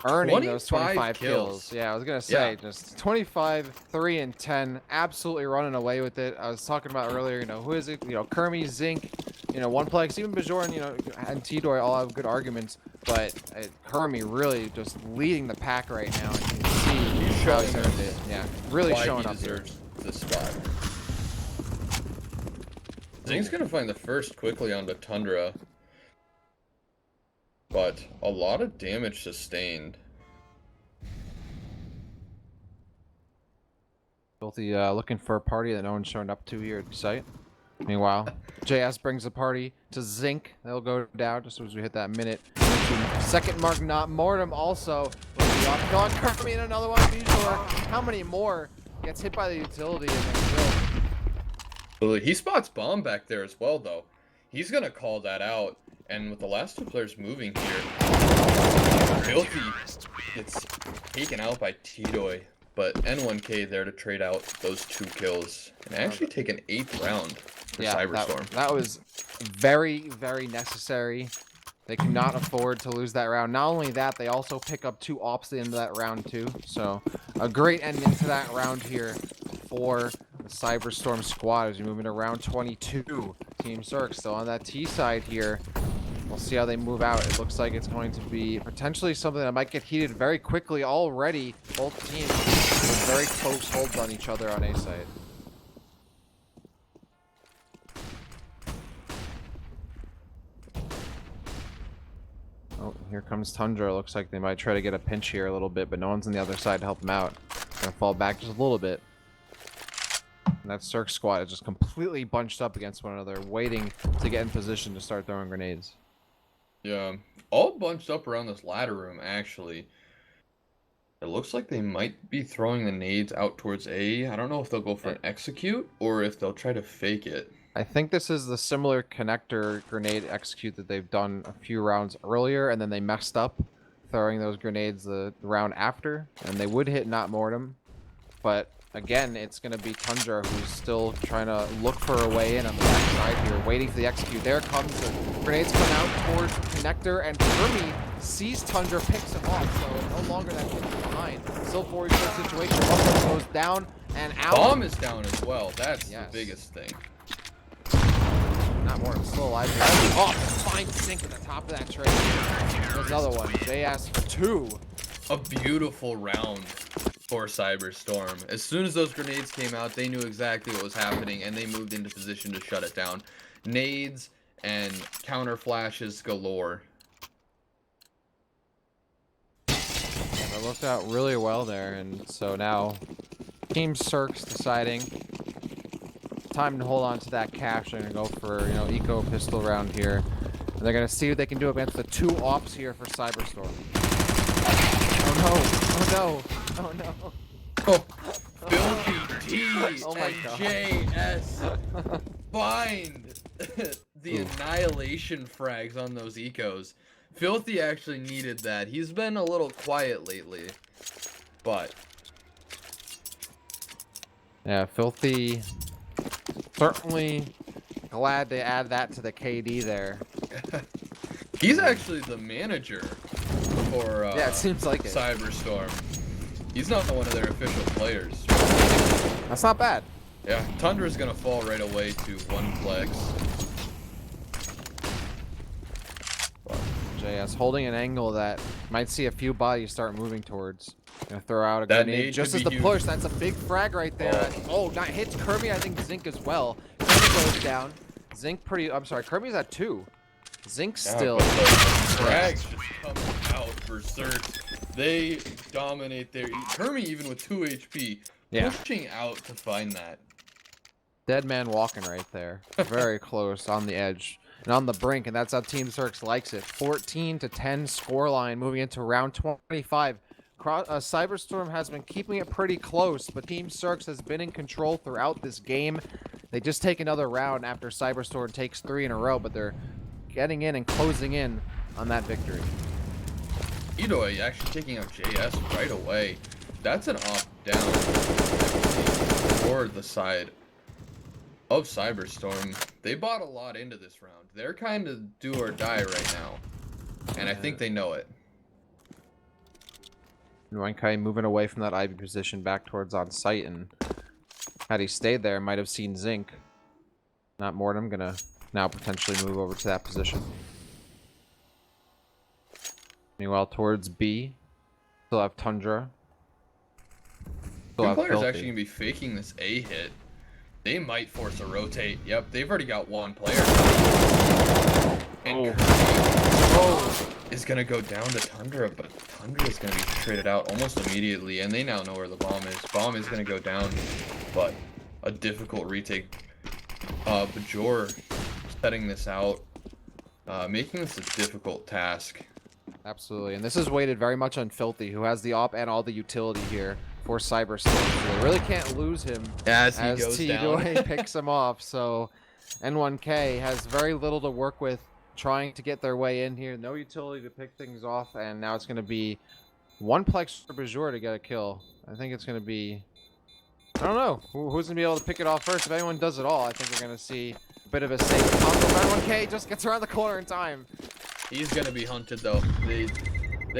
earning those 25 kills. Yeah, I was gonna say just 25, 3 and 10, absolutely running away with it. I was talking about earlier, you know, who is it? You know, Kermi, Zink, you know, one play, even Bajorn, you know, and T-Doy all have good arguments, but Kermi really just leading the pack right now. And you can see He's how showing he earned it. Yeah, really why showing he up here. deserves this spot. Zink's gonna find the first quickly onto Tundra, but a lot of damage sustained. Filthy looking for a party that no one's showing up to here at the site. Meanwhile, JS brings the party to Zink. They'll go down just as we hit that minute. Second mark, not Mortem also. Gone Kermi and another one. Bijor. How many more? Gets hit by the utility and then killed. He spots bomb back there as well, though. He's gonna call that out, and with the last two players moving here, Filthy gets taken out by T-Doy, but N1K there to trade out those 2 kills and actually take an 8th round for Cyberstorm. That was very, very necessary. They cannot afford to lose that round. Not only that, they also pick up 2 ops at the end of that round too. So a great ending to that round here for the Cyberstorm squad as we move into round 22. Team Surk still on that T side here. We'll see how they move out. It looks like it's going to be potentially something that might get heated very quickly already. Both teams with very close holds on each other on A side. Oh, here comes Tundra. Looks like they might try to get a pinch here a little bit, but no one's on the other side to help them out. Gonna fall back just a little bit. And that Surk squad is just completely bunched up against one another, waiting to get in position to start throwing grenades. Yeah, all bunched up around this ladder room, actually. It looks like they might be throwing the nades out towards A. I don't know if they'll go for an execute or if they'll try to fake it. I think this is the similar connector grenade execute that they've done a few rounds earlier, and then they messed up throwing those grenades the round after, and they would hit not Mortem. But again, it's going to be Tundra who's still trying to look for a way in on the back side here, waiting for the execute. There comes the grenades come out towards connector, and Kermi sees Tundra, picks him off, so no longer that kid behind. Still 40-4 situation. One goes down and out. Bomb is down as well. That's the biggest thing. Not Mortem, still alive here. Oh, fine sink at the top of that trade. There's another one. JS for 2. A beautiful round for Cyberstorm. As soon as those grenades came out, they knew exactly what was happening, and they moved into position to shut it down. Nades and counter flashes galore. They looked out really well there, and so now Team Surk's deciding time to hold on to that cash. They're gonna go for, you know, eco pistol round here, and they're gonna see what they can do against the 2 ops here for Cyberstorm. Oh no! Oh no! Oh no! Oh, Filthy T Oh my and God. JS find the annihilation frags on those ecos. Filthy actually needed that. He's been a little quiet lately, but yeah, Filthy certainly glad they add that to the KD there. he's actually the manager for Yeah, it seems like it. Cyberstorm. He's not one of their official players. That's not bad. Yeah, Tundra's gonna fall right away to 1 flex. JS holding an angle that might see a few bodies start moving towards. Gonna throw out a That grenade nade just could as be the huge. push. That's a big frag right there. Oh, not hits Kirby. I think Zink as well. Zink goes down. Zink pretty. I'm sorry. Kirby's at 2. Zink still. But the frags just coming out for Surk. They dominate their. Kermi even with 2 HP, pushing out to find that. Dead man walking right there. Very close on the edge and on the brink, and that's how Team Surks likes it. 14-10 scoreline moving into round 25. Cyberstorm has been keeping it pretty close, but Team Surks has been in control throughout this game. They just take another round after Cyberstorm takes 3 in a row, but they're getting in and closing in on that victory. Idoi actually taking out JS right away. That's an off-down for the side of Cyberstorm. They bought a lot into this round. They're kind of do or die right now, and I think they know it. Nuankai moving away from that Ivy position back towards on site, and had he stayed there, might have seen Zinc. Not Mortem, gonna now potentially move over to that position. Meanwhile, towards B, still have Tundra. Two players actually gonna be faking this A hit. They might force a rotate. Yep, they've already got one player. And is gonna go down to Tundra, but Tundra is gonna be traded out almost immediately, and they now know where the bomb is. Bomb is gonna go down, but a difficult retake. Bajor setting this out, making this a difficult task. Absolutely, and this is weighted very much on Filthy, who has the op and all the utility here for Cyberstorm. So they really can't lose him as he goes down. picks him off. So N1K has very little to work with trying to get their way in here. No utility to pick things off, and now it's going to be one plex for Bajor to get a kill. I think it's going to be... I don't know. Who's going to be able to pick it off first? If anyone does it all, I think we're going to see a bit of a safe combo. N1K just gets around the corner in time. He's going to be hunted, though. They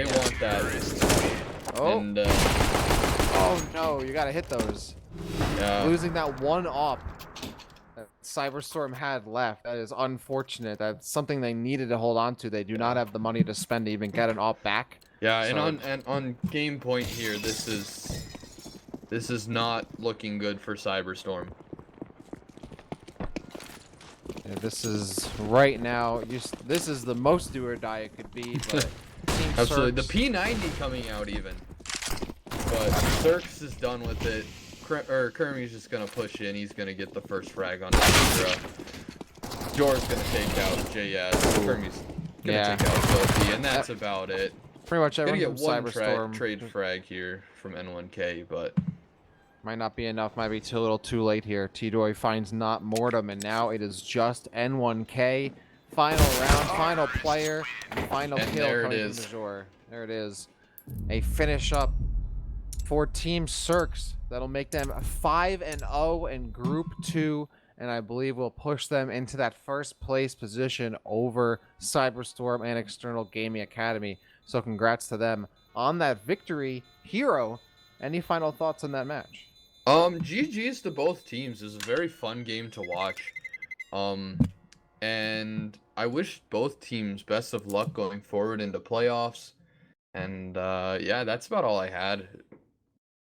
want that. Oh. And, oh, no. You got to hit those. yeah. Losing that one op that Cyberstorm had left. That is unfortunate. That's something they needed to hold on to. They do not have the money to spend to even get an op back. Yeah, so... and on game point here, this is not looking good for Cyberstorm. Yeah, this is right now. This is the most do or die it could be. But Team Absolutely, Surks... the P90 coming out even, but Surks is done with it. Kermie's just gonna push in. He's gonna get the first frag on Tundra. Jor's gonna take out JS. Kermie's gonna take out Filthy, and that's about it. Pretty much everyone Gonna from get Cyberstorm. one trade frag here from N1K, but might not be enough. Might be too little too late here. T-Doy finds not Mortem, and now it is just N1K. Final round, final player, and final kill there coming it is. from Bajor. There it is. A finish up for Team Surks. That'll make them 5-0 in Group 2, and I believe will push them into that first place position over Cyberstorm and External Gaming Academy. So congrats to them on that victory. Hero, any final thoughts on that match? GG's to both teams. It was a very fun game to watch. And I wish both teams best of luck going forward into playoffs. And yeah, that's about all I had.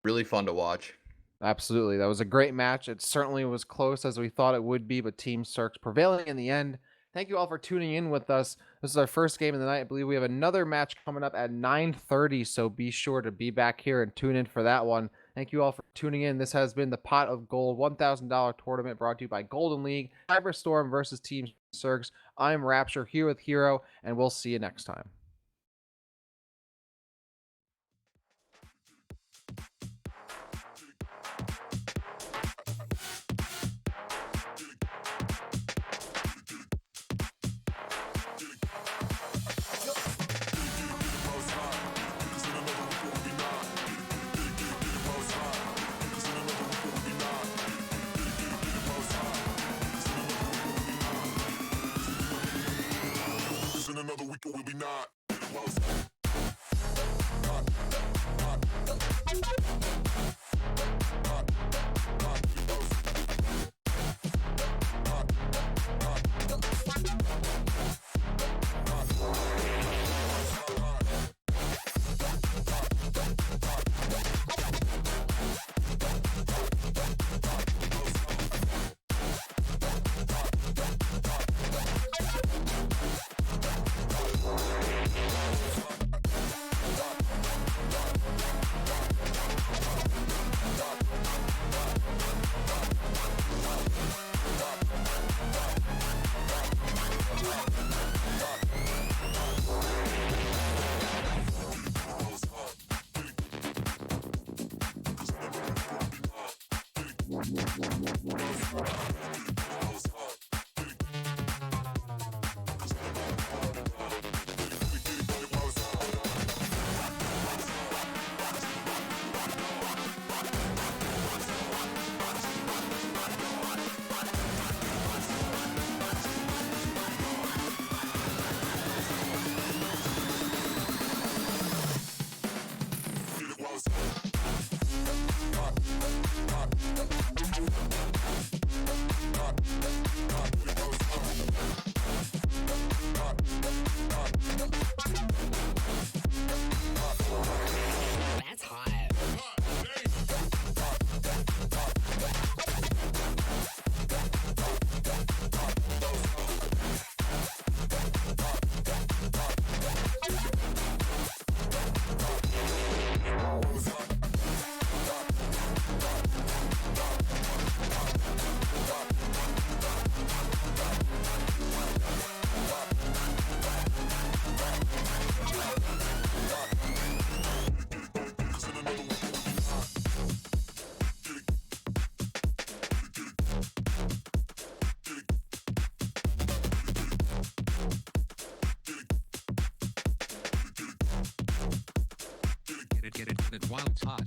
Really fun to watch. Absolutely. That was a great match. It certainly was close as we thought it would be, but Team Surks prevailing in the end. Thank you all for tuning in with us. This is our first game of the night. I believe we have another match coming up at 9:30, so be sure to be back here and tune in for that one. Thank you all for tuning in. This has been the Pot of Gold $1,000 tournament brought to you by Golden League, Cyberstorm versus Team Surks. I'm Rapture here with Hero, and we'll see you next time. Another week, or will be not. That's hot. Get it while it's hot.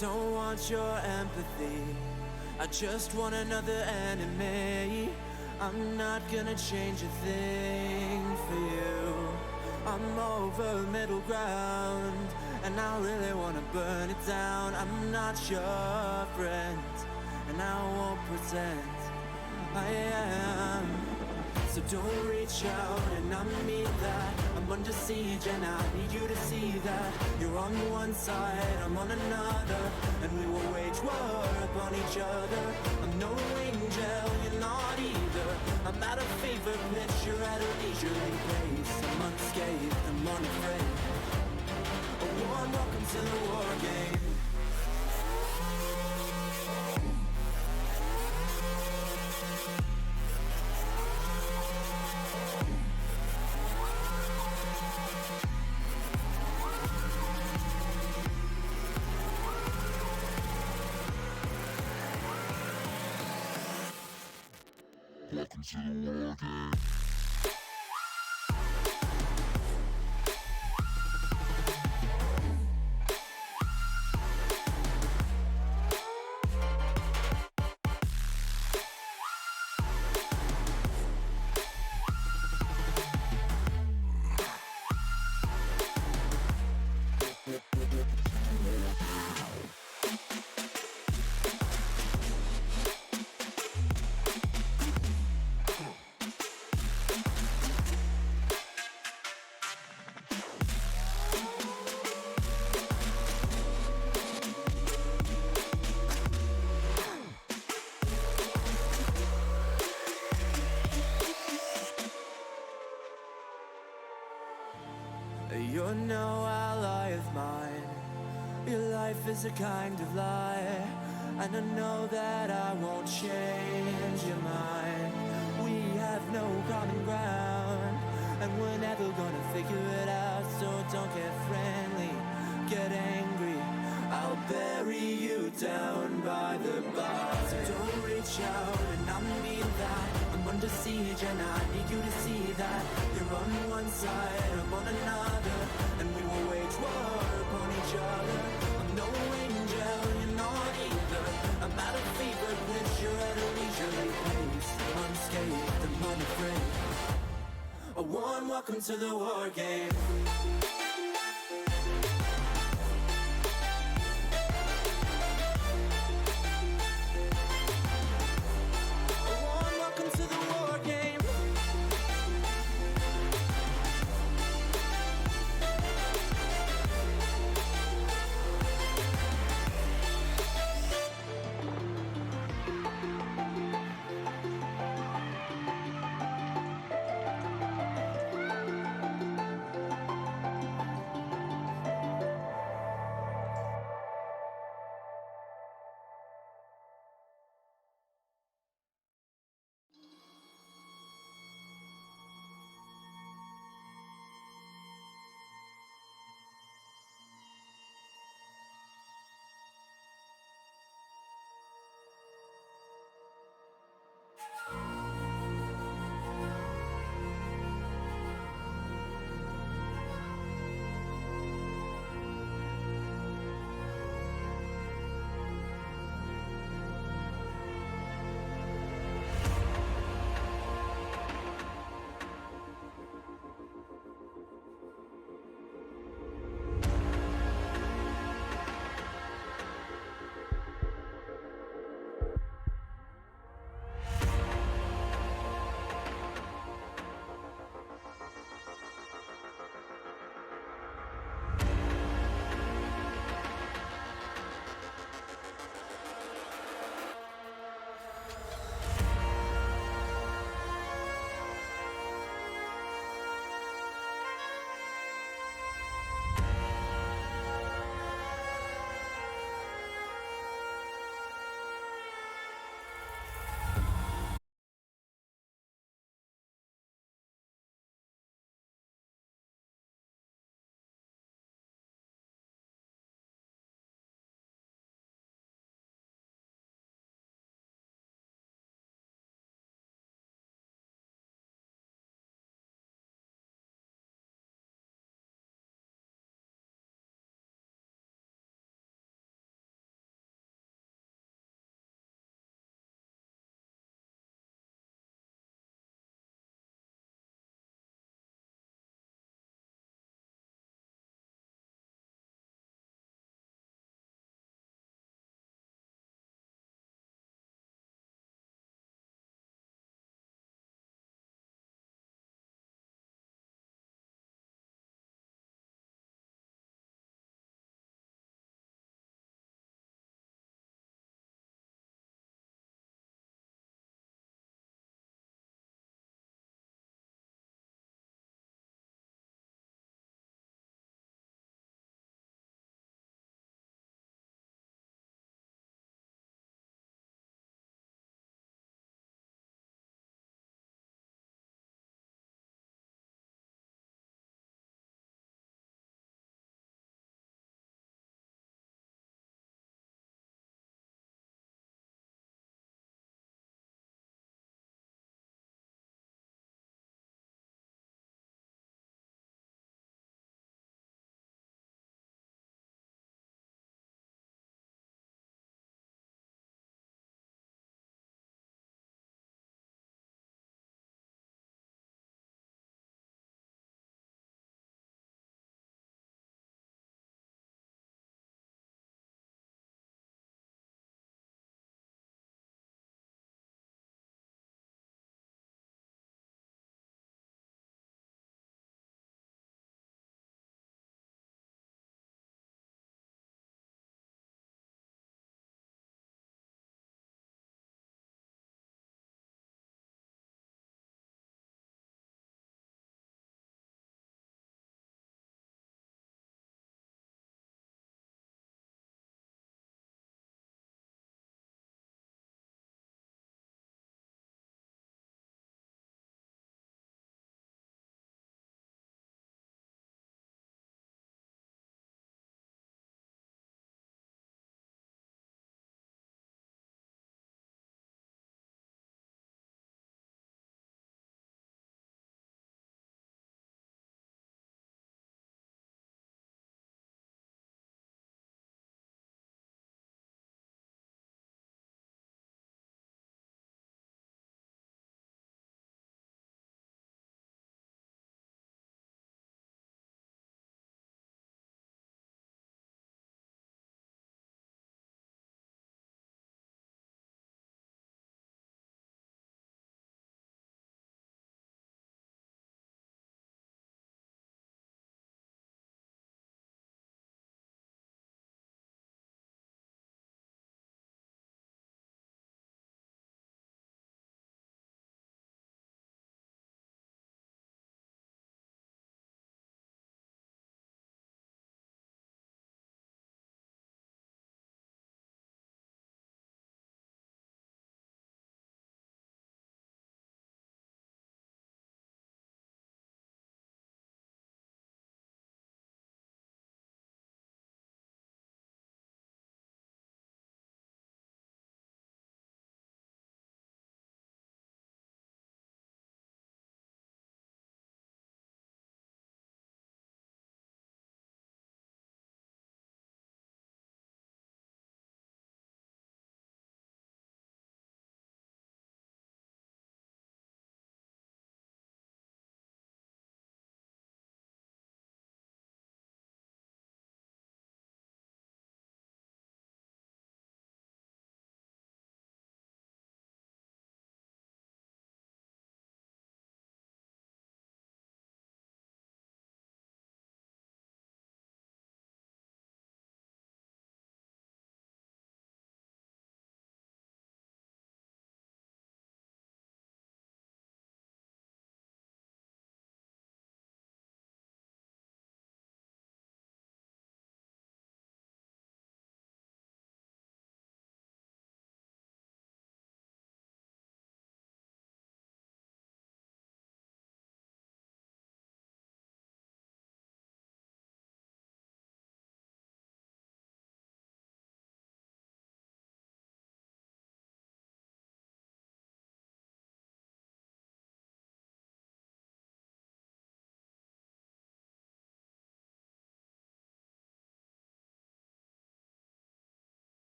don't want your empathy. I just want another enemy. I'm not gonna change a thing for you. I'm over middle ground, and I really wanna burn it down. I'm not your friend, and I won't pretend I am. So don't reach out, and I mean that. I'm under siege, and I need you to see that. You're on one side, I'm on another, and we will wage war upon each other. I'm no angel, you're not either. I'm at a fever pitch, you're at a leisurely pace. I'm unscathed, I'm unafraid. A warm welcome to the war game. Welcome to the war game. You're no ally of mine. Your life is a kind of lie, and I know that I won't change your mind. We have no common ground, and we're never gonna figure it out. So don't get friendly, get angry. I'll bury you down by the bar. So don't reach out, and I mean that. I'm under siege, and I need you to see that. You're on one side, I'm on another, and we will wage war upon each other. I'm no angel, you're not either. I'm at a fever pitch, you're at a leisurely pace. I'm unscathed, I'm unafraid. A warm welcome to the war game.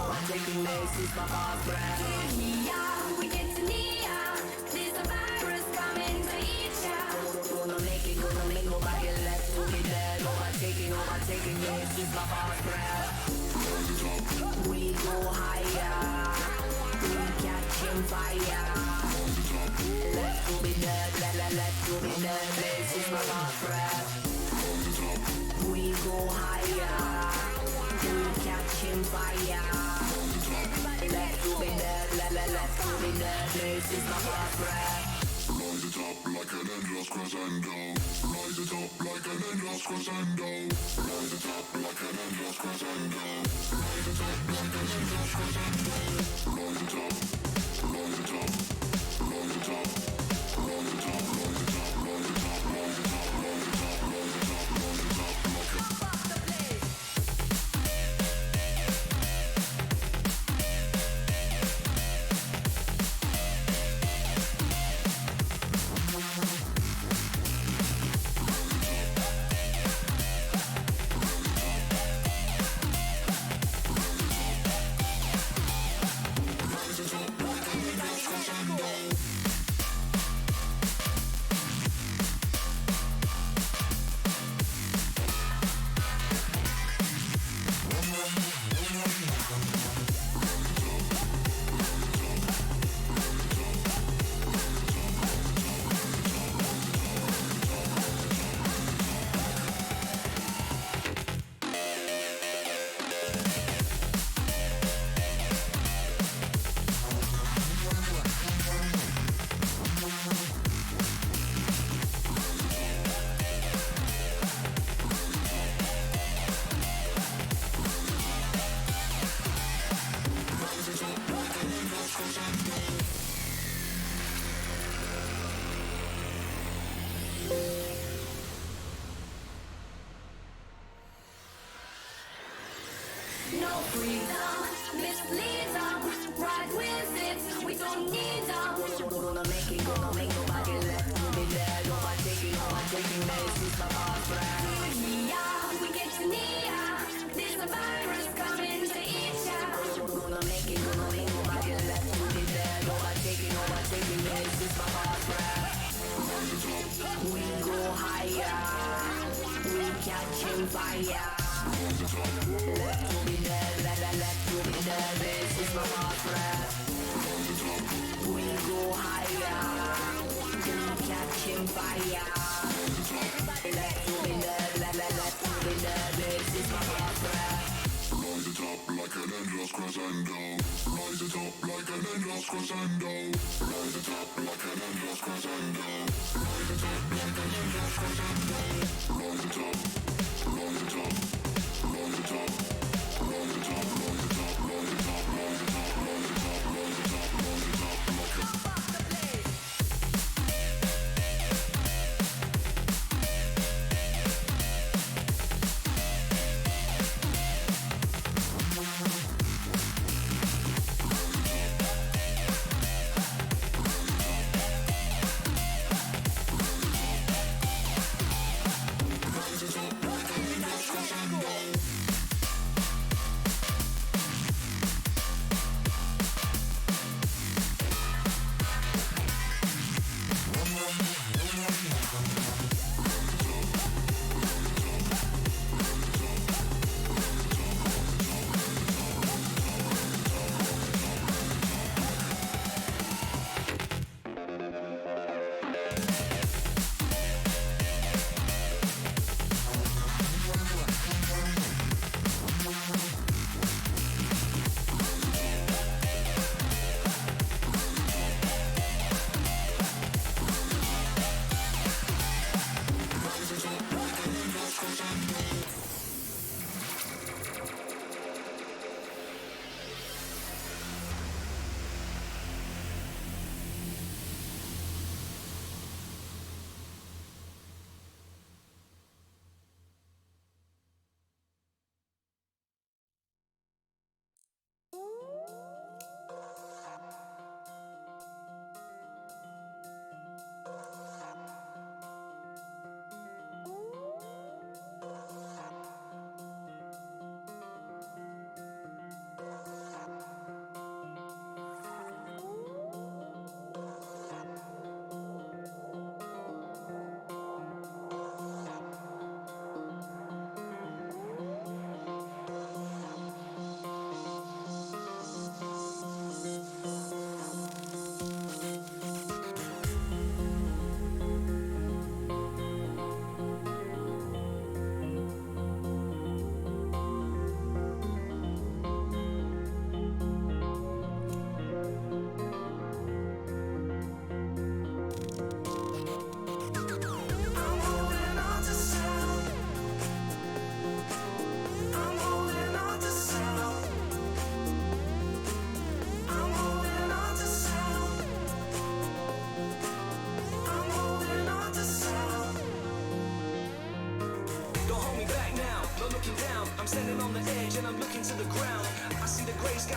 overtaking this is my last breath. Yeah, we get to near. There's a virus coming to eat ya. Gonna make nobody left to be dead. Overtaking this is my last breath. We go higher, we catching fire. Left to be dead, left to be dead. This is my last breath. We go higher, we catching fire. Left to be dead, left to be dead. This is my last breath. Rise it up like an endless crescendo. Rise it up like an endless crescendo. Rise it up like an endless crescendo. Rise it up like an endless crescendo. Rise it up, rise it up, rise it up, rise it up, rise it up, rise it up, rise it up, rise it up, rise it up, rise it up like a No freedom, mislead them. Right with it, we don't need them. Gonna make nobody left to be dead. Overtaking this is my last breath. Yeah, we get to near. There's a virus coming to eat ya. Gonna make nobody left to be dead. Overtaking this is my last breath. We go higher, we catching fire. Left to be dead, left to be dead. This is my last breath. We go higher, we catching fire. Left to be dead, left to be dead. This is my last breath. rise it up like an endless crescendo. Rise it up like an endless crescendo. Rise it up like an endless crescendo. Rise it up like an endless crescendo. Rise it up, rise it up, rise it up, rise it up, rise it up, rise it up, rise it up, rise it up, rise it up, rise it up like a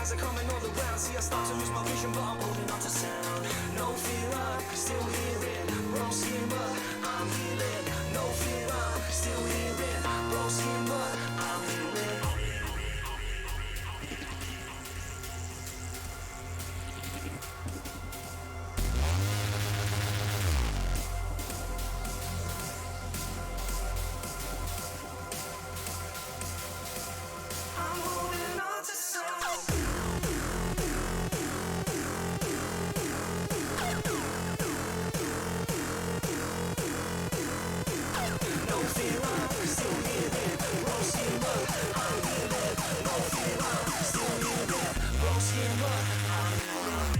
skies are coming all around. See, I start to lose my vision, but I'm holding on to sound. No fear, I'm still hearing. Broken, but I'm healing. No fear, I'm still hearing. Broken, but I'm healing. I'm holding on to sound. No fear, I'm still healing. Broken, but I'm healing. No fear, I'm still healing. Broken, but I'm healing.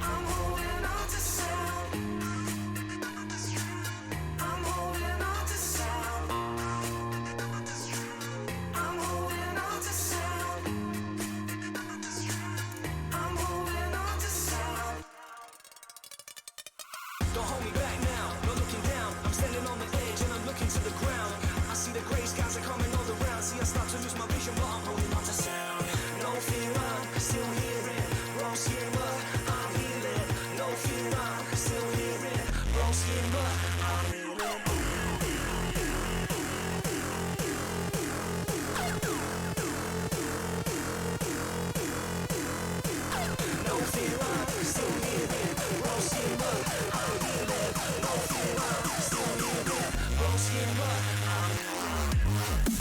I'm holding on to sound. I'm holding on to sound. I'm holding on to sound. I'm holding on to sound. Don't hold me back now, no looking down. I'm standing on the edge and I'm looking to the ground. I see the grey skies are coming all around. See, I start to lose my vision, but I'm holding on to sound. No fear, I'm still hearing. Broken, but I'm healing. No fear, I'm still hearing. Broken, but I'm healing. No fear, I'm still hearing. Broken, but I'm healing. No fear, I'm still hearing. Broken, but I'm healing.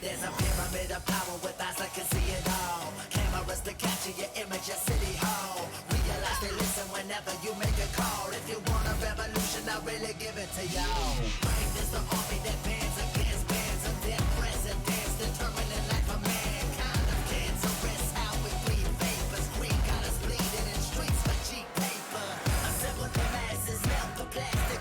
There's a pyramid of power with eyes that can see it all. Cameras to capture your image at City Hall. Realize they listen whenever you make a call. If you want a revolution, I'll really give it to y'all. Brave is the army that bands against bands of dead presidents, determining life of mankind of cancerous. How we bleed vapors, green got us bleeding in streets for cheap paper. Assemble the masses, melt the plastic.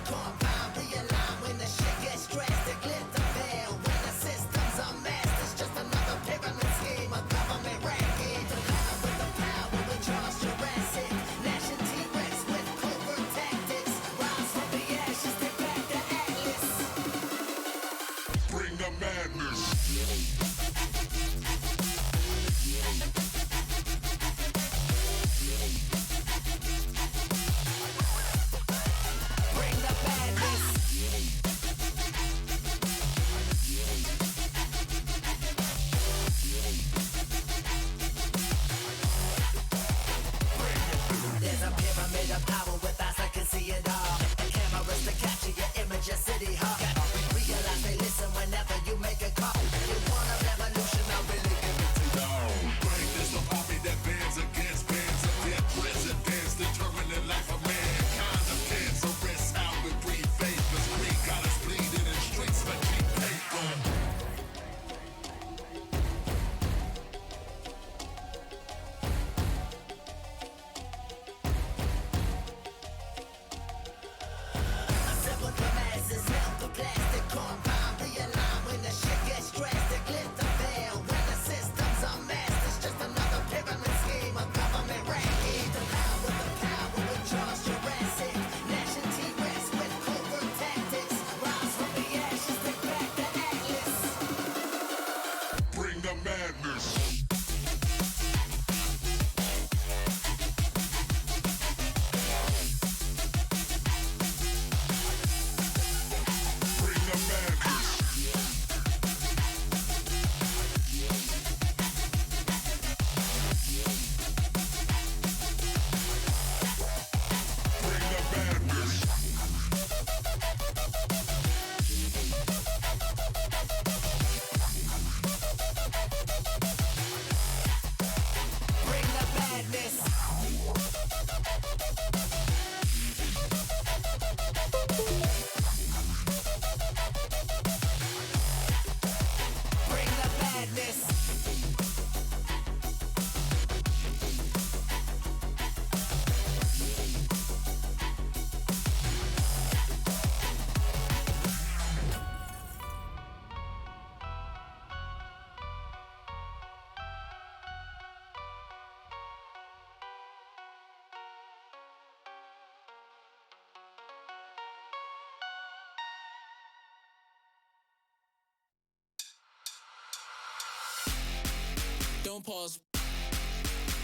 Don't pause.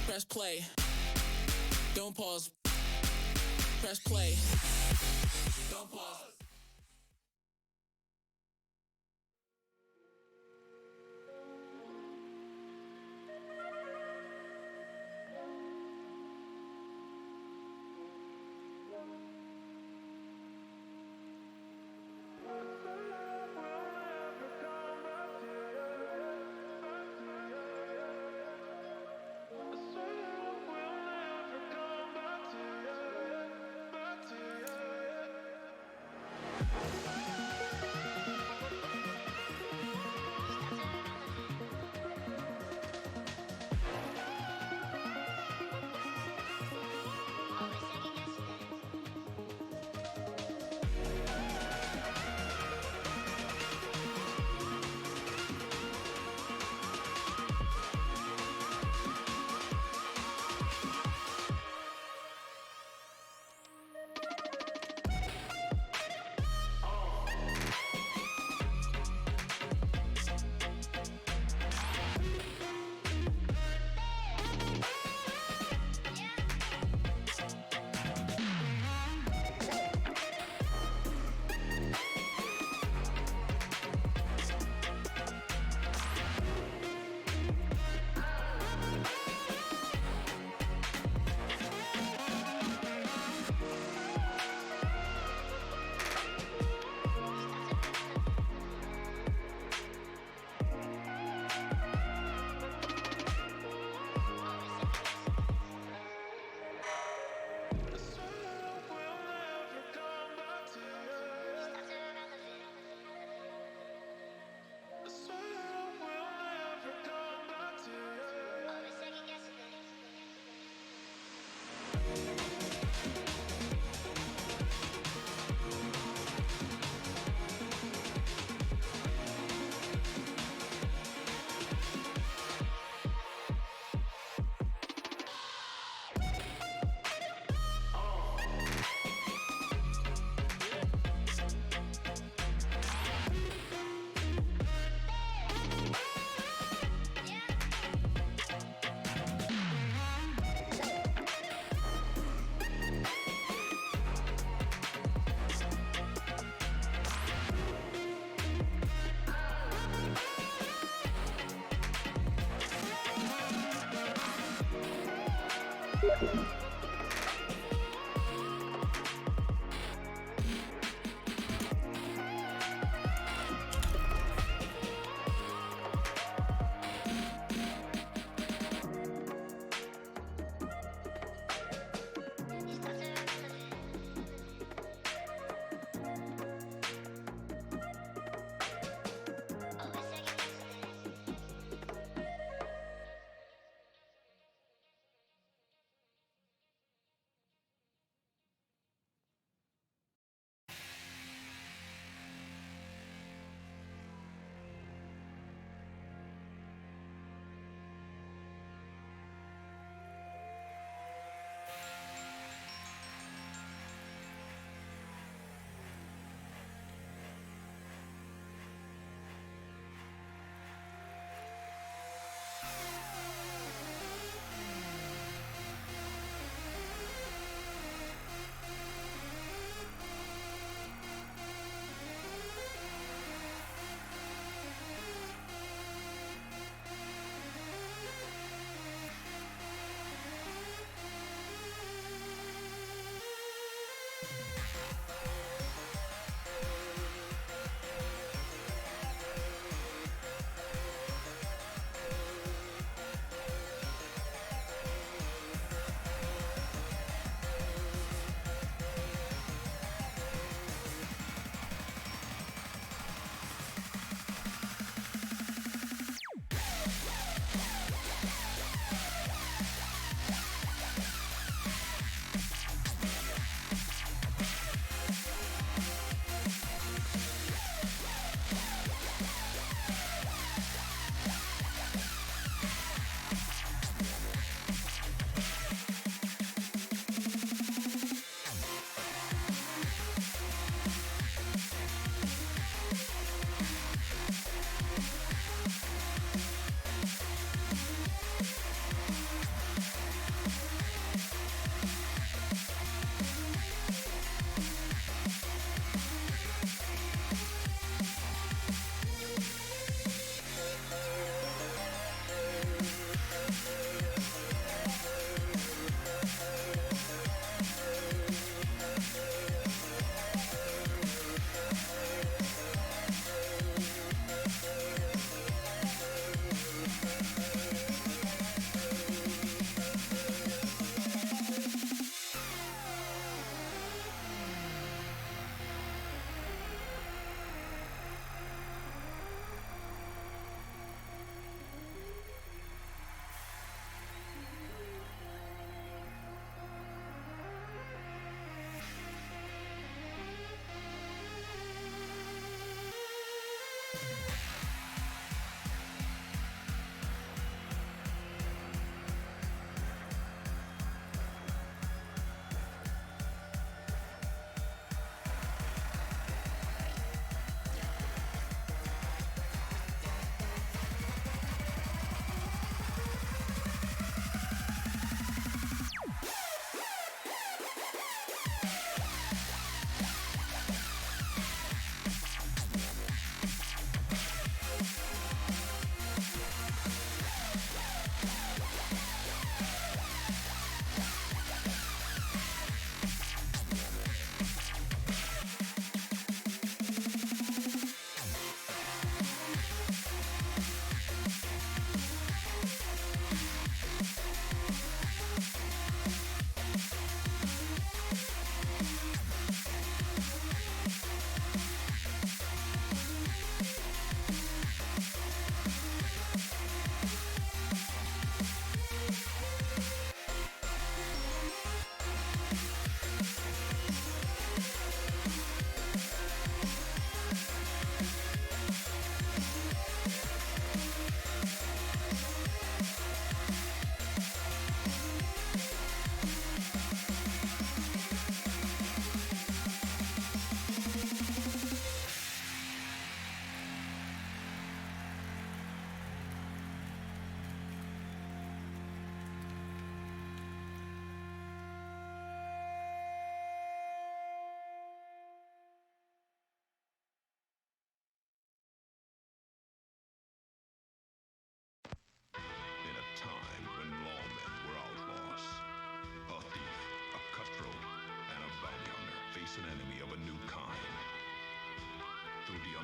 Press play. Don't pause. Press play. Don't pause.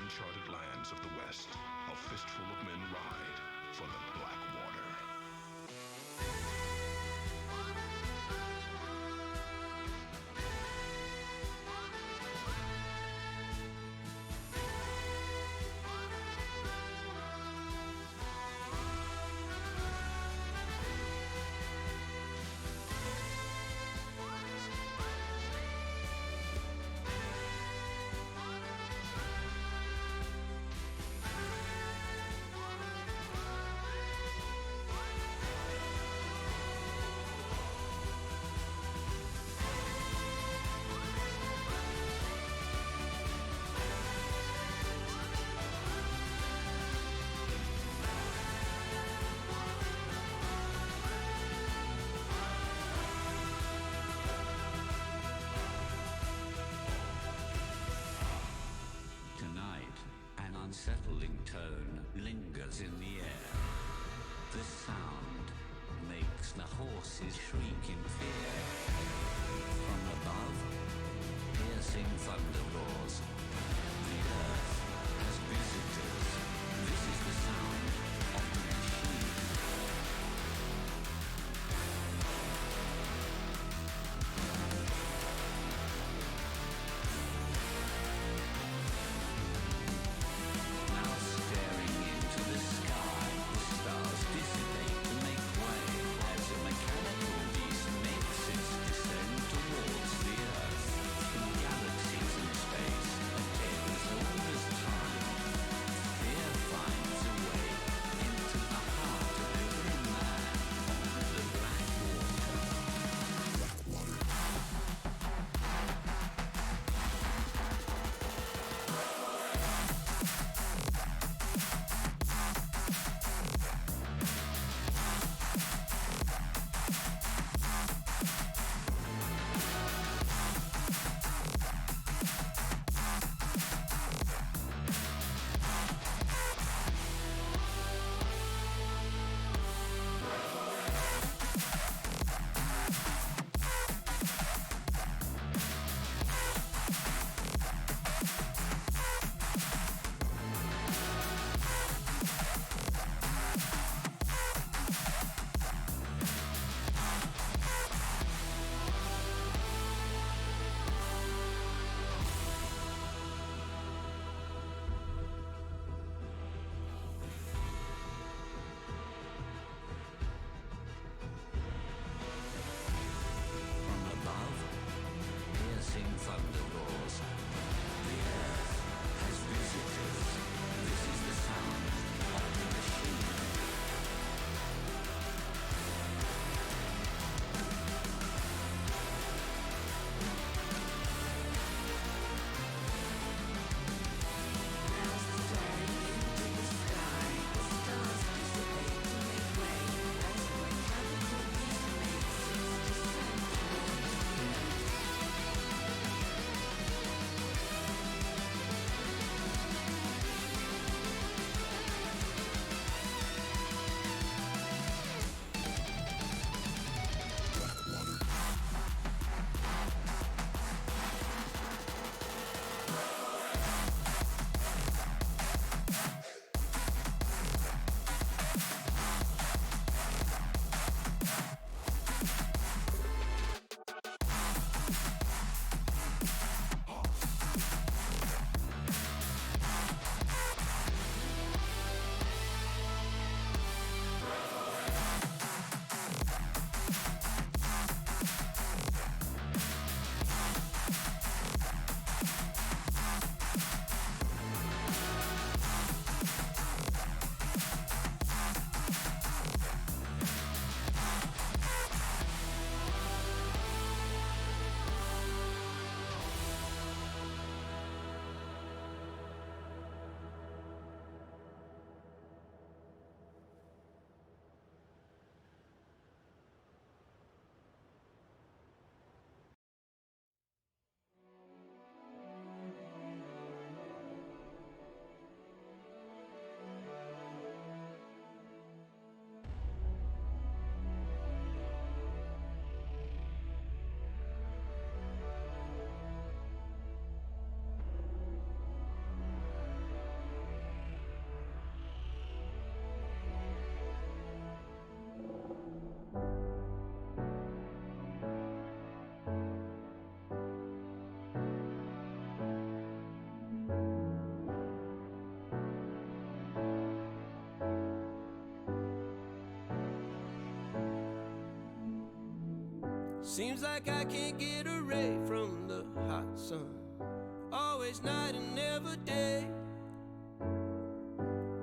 uncharted lands of the West, a fistful of men ride for the Black Water. Tonight, an unsettling tone lingers in the air. The sound makes the horses shriek in fear. From above, piercing thunder roars. The earth has visitors. This is the sound of the machine. Now staring into the sky, the stars dissipate to make way as a mechanical beast makes its descent towards the Earth. In galaxies and space, Seems like I can't get away from the hot sun. Always night and never day.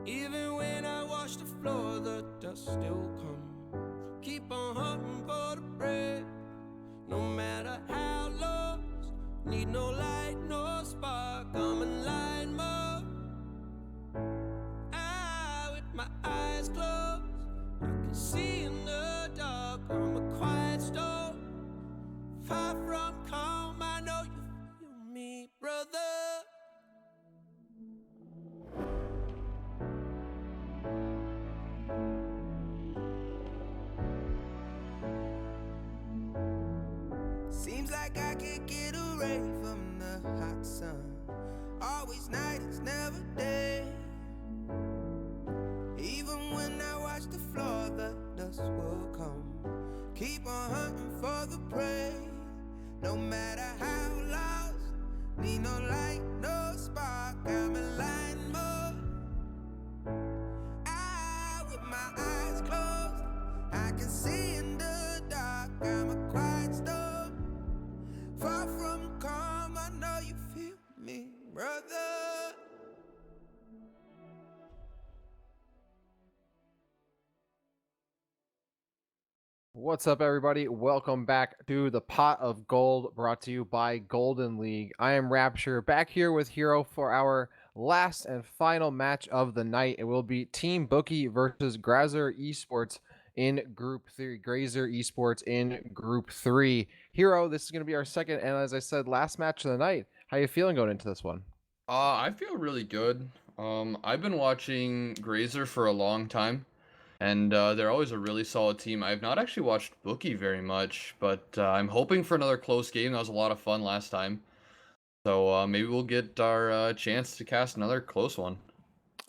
Even when I wash the floor, the dust still comes. Keep on hunting for the prey. No matter how lost, need no light, no spark. I'm in line mode. With my eyes closed, I can see in the dark. I'm a quiet storm, far from calm. I know you feel me, brother. Seems like I can't get away from the hot sun. Always night, it's never day. Even when I watch the floor, the dust will come. Keep on hunting for the prey. No matter how lost, need no light, no spark. I'm in line mode. With my eyes closed, I can see in the dark. I'm a quiet storm, far from calm. I know you feel me, brother. What's up, everybody? Welcome back to the Pot of Gold, brought to you by Golden League. I am Rapture, back here with Hero for our last and final match of the night. It will be Team Bookie versus SurkzEsports in Group 3. SurkzEsports in Group 3. Hero, this is going to be our second, and as I said, last match of the night. How you feeling going into this one? I feel really good. I've been watching Grazer for a long time, and they're always a really solid team. I've not actually watched Bookie very much, but I'm hoping for another close game. That was a lot of fun last time. So maybe we'll get our chance to cast another close one.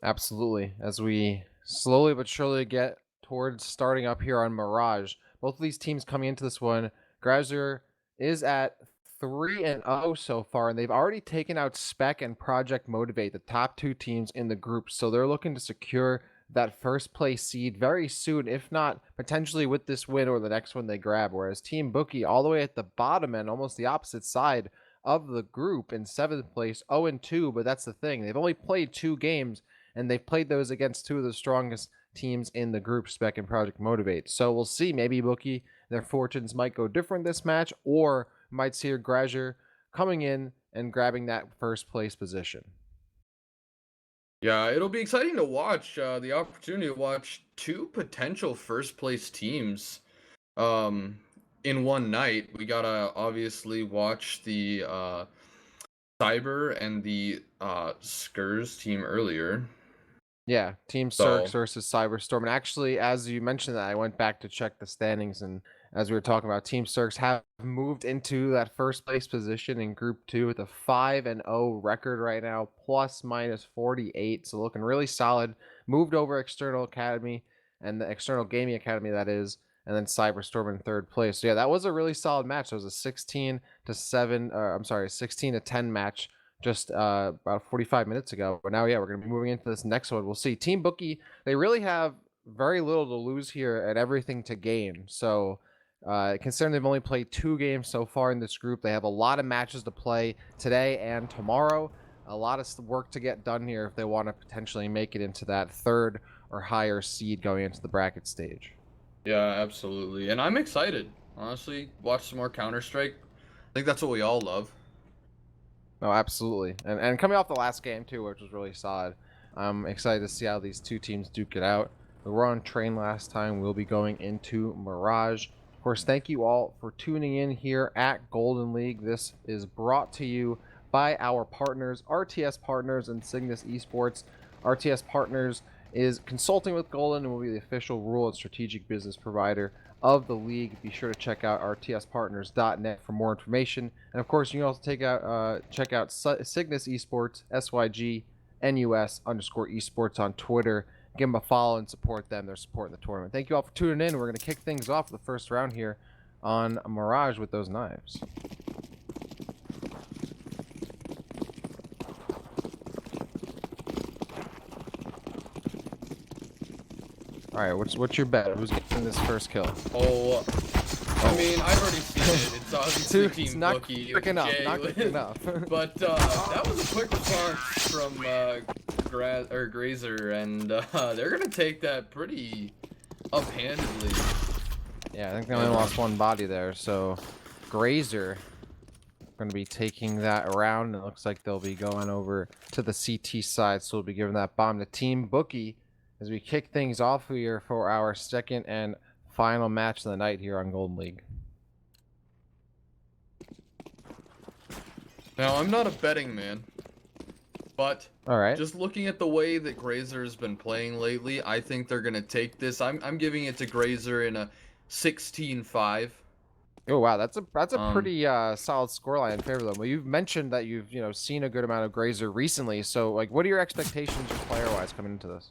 Absolutely. As we slowly but surely get towards starting up here on Mirage, both of these teams coming into this one, Grazer is at 3-0 so far, and they've already taken out Spec and Project Motivate, the top two teams in the group. So they're looking to secure that first place seed very soon, if not potentially with this win or the next one they grab. Whereas Team Bookie, all the way at the bottom end, almost the opposite side of the group, in 7th place, 0-2. But that's the thing, they've only played 2 games, and they've played those against 2 of the strongest teams in the group, Spec and Project Motivate. So we'll see. Maybe Bookie, their fortunes might go different this match, or might see Grazer coming in and grabbing that first place position. Yeah, it'll be exciting to watch. The opportunity to watch 2 potential first place teams in one night. We gotta obviously watch the Cyber and the Skurs team earlier. Yeah, Team Surks versus Cyberstorm. And actually, as you mentioned that, I went back to check the standings, and as we were talking about, Team Surks have moved into that first place position in Group 2 with a 5-0 record right now, plus/minus 48. So looking really solid. Moved over External Academy and the External Gaming Academy, that is, and then Cyberstorm in 3rd place. So yeah, that was a really solid match. It was a 16-10 match just about 45 minutes ago. But now, yeah, we're going to be moving into this next one. We'll see. Team Bookie, they really have very little to lose here and everything to gain. So considering they've only played 2 games so far in this group, they have a lot of matches to play today and tomorrow. A lot of work to get done here if they want to potentially make it into that 3rd or higher seed going into the bracket stage. Yeah, absolutely. And I'm excited. Honestly, watch some more Counter-Strike. I think that's what we all love. Oh, absolutely. And coming off the last game, too, which was really solid. I'm excited to see how these 2 teams duke it out. We were on Train last time. We'll be going into Mirage. Of course, thank you all for tuning in here at Golden League. This is brought to you by our partners, RTS Partners and SurkzEsports. RTS Partners is consulting with Golden and will be the official rule and strategic business provider of the league. Be sure to check out rtspartners.net for more information. And of course, you can also check out SurkzEsports, SYGNUS_esports on Twitter. Give them a follow and support them. They're supporting the tournament. Thank you all for tuning in. We're going to kick things off the first round here on Mirage with those knives. All right, what's your bet? Who's getting this first kill? Oh, I mean, I've already seen it. It's obviously It's Team not Bookie. quick enough. Jay Not quick with- enough. But that was a quick response from Grazer, and they're gonna take that pretty uphandedly. Yeah, I think they only lost one body there, so Grazer going to be taking that around. It looks like they'll be going over to the CT side, so we'll be giving that bomb to Team Bookie as we kick things off here for our second and final match of the night here on Golden League. Now, I'm not a betting man, but All right. just looking at the way that Grazer's been playing lately, I think they're gonna take this. I'm giving it to Grazer in a 16-5. Oh wow, that's a pretty solid scoreline in favor of them. Well, you've mentioned that you've seen a good amount of Grazer recently, so like, what are your expectations just player-wise coming into this?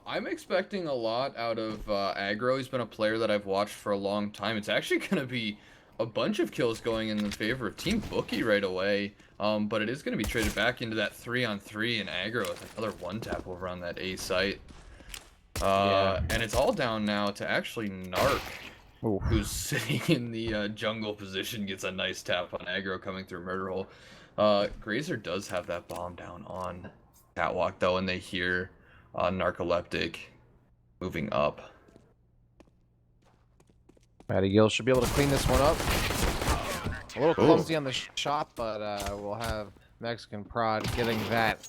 I'm expecting a lot out of Aggro. He's been a player that I've watched for a long time. It's actually gonna be a bunch of kills going in the favor of Team Bookie right away. But it is gonna be traded back into that 3-on-3 and Aggro with another one tap over on that A site. And it's all down now to actually Narc. Ooh. Who's sitting in the jungle position, gets a nice tap on Aggro coming through Murder Hole. Grazer does have that bomb down on Catwalk, though, and they hear Narcoleptic moving up. Matty Gill should be able to clean this one up. A little clumsy on the shot, but we'll have Mexican Prod getting that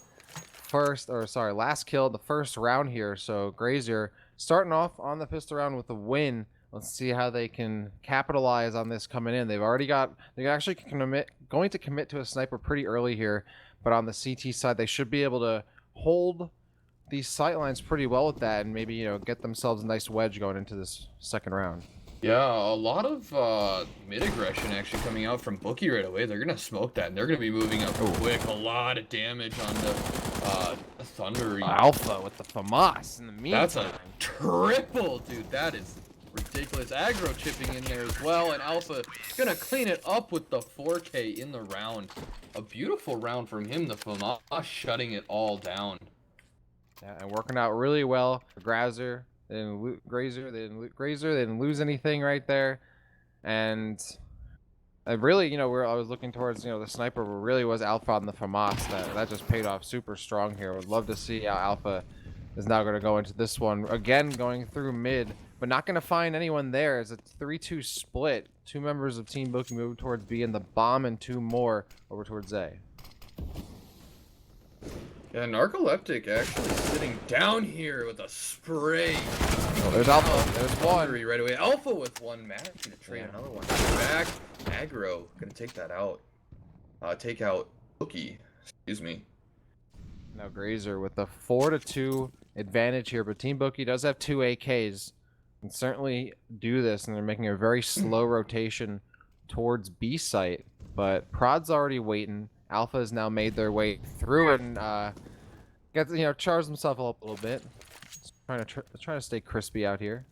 last kill, the first round here. So Grazer starting off on the pistol round with a win. Let's see how they can capitalize on this coming in. They're actually going to commit to a sniper pretty early here, but on the CT side, they should be able to hold these sight lines pretty well with that, and maybe get themselves a nice wedge going into this second round. Yeah, a lot of mid aggression actually coming out from Bookie right away. They're gonna smoke that, and they're gonna be moving up quick. A lot of damage on the Thunder. Alpha with the FAMAS in the meantime. That's a triple, dude. That is ridiculous. Aggro chipping in there as well, and Alpha gonna clean it up with the 4K in the round. A beautiful round from him. The FAMAS shutting it all down. Yeah, and working out really well for Grazer. They didn't Grazer. They didn't lose anything right there, and I really, where I was looking towards, the sniper really was Alpha on the FAMAS. That just paid off super strong here. Would love to see how Alpha is now going to go into this one again, going through mid, but not going to find anyone there. It's a 3-2 split. 2 members of Team Bookie moving towards B, and the bomb and 2 more over towards A. Yeah, Narcoleptic actually sitting down here with a spray. Oh, there's Alpha. There's one. Right away. Alpha with one. Matt gonna trade another one. Back. Aggro gonna take that out. Take out Bookie. Excuse me. Now Grazer with the 4-2 advantage here, but Team Bookie does have 2 AKs. Can certainly do this, and they're making a very slow rotation towards B site. But Prod's already waiting. Alpha has now made their way through it and charged himself up a little bit. Trying to stay crispy out here.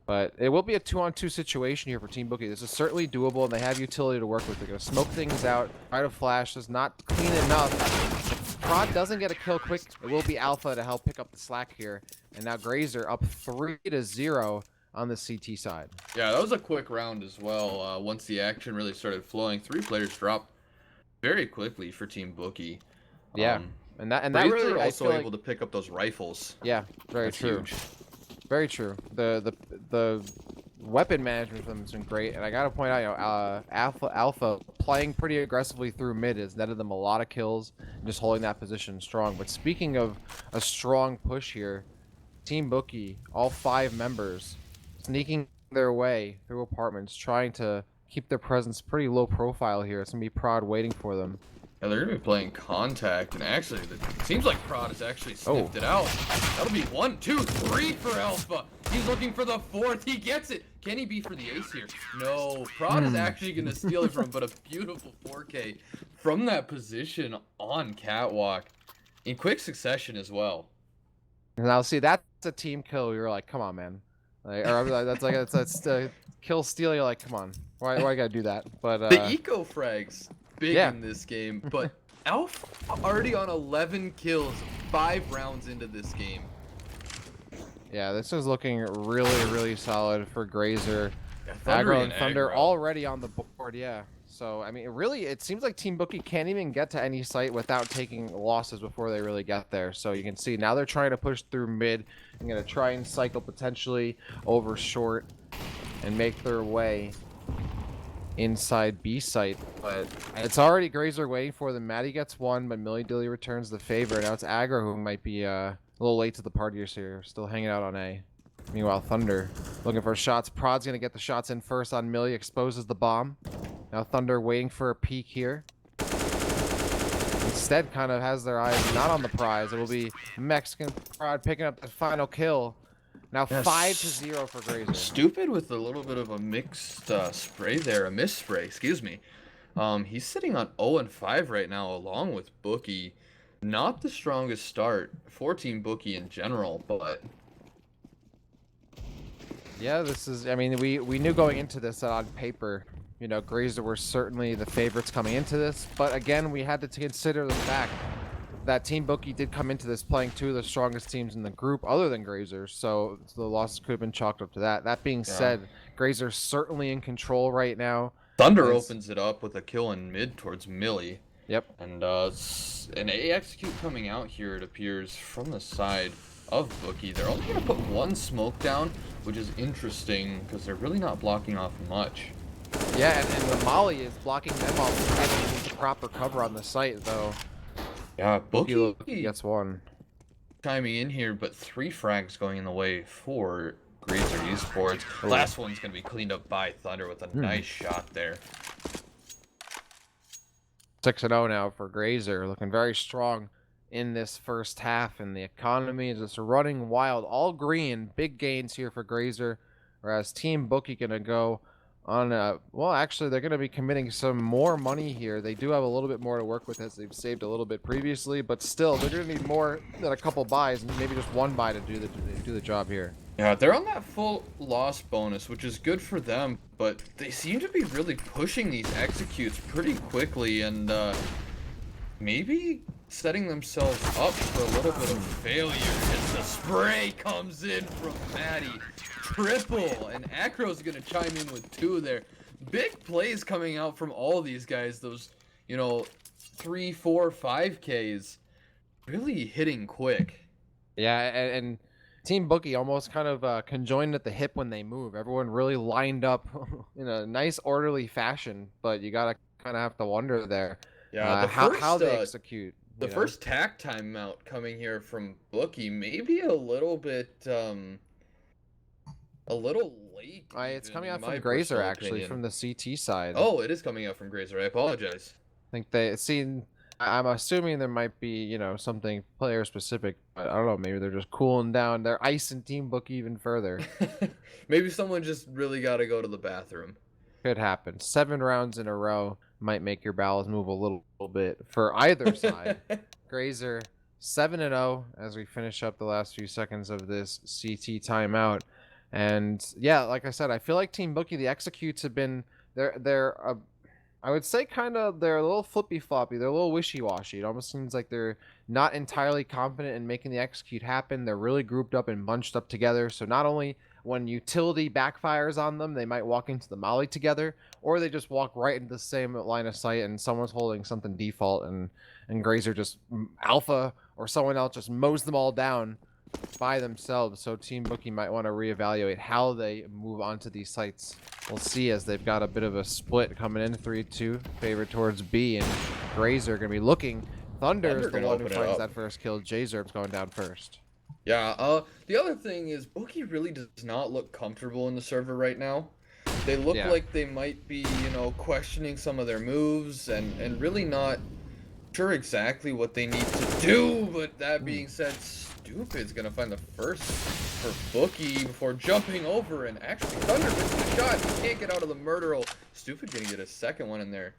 But it will be a 2-on-2 situation here for Team Bookie. This is certainly doable, and they have utility to work with. They're going to smoke things out. Try to flash. Is not clean enough. If Prod doesn't get a kill quick, it will be Alpha to help pick up the slack here. And now Grazer up 3-0 on the CT side. Yeah, that was a quick round as well. Once the action really started flowing, 3 players dropped very quickly for Team Bookie. Yeah, and that Grazer really also I feel able to pick up those rifles. Yeah, very That's true. huge. Very true. The weapon management for them has been great, and I gotta point out, Alpha playing pretty aggressively through mid has netted them a lot of kills, and just holding that position strong. But speaking of a strong push here, Team Bookie, all 5 members, sneaking their way through apartments, trying to keep their presence pretty low profile here. It's gonna be Prod waiting for them. Yeah, they're gonna be playing contact, and actually, it seems like Prod has actually sniffed it out. That'll be 1, 2, 3 for Alpha. He's looking for the 4th. He gets it. Can he be for the ace here? No. Prod is actually gonna steal it from him, but a beautiful 4K from that position on Catwalk in quick succession as well. Now, see, that's a team kill. You're like, come on, man. Like, or that's kill steal. You're like, come on. Why I gotta do that? But the eco frags big in this game, but Alpha already on 11 kills, 5 rounds into this game. Yeah, this is looking really, really solid for Grazer. Aggro and and Thunder Aggro. already on the board, yeah. So, I mean, it seems like Team Bookie can't even get to any site without taking losses before they really get there. So you can see now they're trying to push through mid and going to try and cycle potentially over short and make their way inside B site. But it's already Grazer waiting for them. Maddie gets one, but Millie Dilly returns the favor. Now it's Aggro who might be a little late to the party here, still hanging out on A. Meanwhile, Thunder looking for shots. Prod's going to get the shots in first on Millie, exposes the bomb. Now Thunder waiting for a peek here. Instead, kind of has their eyes not on the prize. It will be Mexican Prod picking up the final kill. Now Yes. 5-0 for Grazer. Stupid with a little bit of a mixed spray there, a miss spray, excuse me. He's sitting on 0-5 right now, along with Bookie. Not the strongest start for Team Bookie in general, but Yeah, this is, I mean, we knew going into this that on paper, you know, Grazer were certainly the favorites coming into this. But again, we had to consider the fact that Team Bookie did come into this playing two of the strongest teams in the group other than Grazer. So the losses could have been chalked up to that. That being said, Grazer's certainly in control right now. Thunder opens it up with a kill in mid towards Millie. Yep. And an A execute coming out here, it appears, from the side of Bookie. They're only going to put one smoke down, which is interesting because they're really not blocking off much. Yeah, and the Molly is blocking them off from getting into proper cover on the site, though. Yeah, Bookie gets one. Chiming in here, but 3 frags going in the way for SurkzEsports. Last one's going to be cleaned up by Thunder with a nice shot there. 6-0 now for Grazer, looking very strong in this first half, and the economy is just running wild. All green, big gains here for Grazer, whereas Team Bookie gonna go on a, well, actually they're gonna be committing some more money here. They do have a little bit more to work with as they've saved a little bit previously, but still they're gonna need more than a couple buys and maybe just one buy to do the job here. Yeah, they're on that full loss bonus, which is good for them, but they seem to be really pushing these executes pretty quickly and maybe setting themselves up for a little bit of failure as the spray comes in from Maddie. Triple, and Acro's gonna chime in with 2 there. Big plays coming out from all these guys, those, you know, 3, 4, 5Ks. Really hitting quick. Yeah, and Team Bookie almost kind of conjoined at the hip when they move. Everyone really lined up in a nice orderly fashion, but you gotta kind of have to wonder there. Yeah, how they execute. The first tack timeout coming here from Bookie, maybe a little bit, a little late. It's coming out from Grazer, actually, from the CT side. Oh, it is coming out from Grazer. I apologize. I think they seen. I'm assuming there might be, you know, something player specific, but I don't know. Maybe they're just cooling down. They're icing Team Bookie even further. Maybe someone just really got to go to the bathroom. Could happen. 7 rounds in a row might make your bowels move a little bit for either side. Grazer 7-0 as we finish up the last few seconds of this CT timeout. And yeah, like I said, I feel like Team Bookie, the executes have been, I would say they're a little flippy floppy. They're a little wishy-washy. It almost seems like they're not entirely confident in making the execute happen. They're really grouped up and bunched up together. So not only when utility backfires on them, they might walk into the molly together, or they just walk right into the same line of sight and someone's holding something default and Grazer just alpha or someone else just mows them all down by themselves. So Team Bookie might want to reevaluate how they move onto these sites. We'll see, as they've got a bit of a split coming in 3-2, favorite towards B, and Grazer going to be looking. Thunder is the one who finds that first kill. J-Zerb's going down first. Yeah, the other thing is Bookie really does not look comfortable in the server right now. They look like they might be, you know, questioning some of their moves and really not sure exactly what they need to do. But that being said, Stupid's gonna find the first for Bookie before jumping over, and actually Thunder misses the shot. He can't get out of the murder hole. Stupid gonna get a second one in there.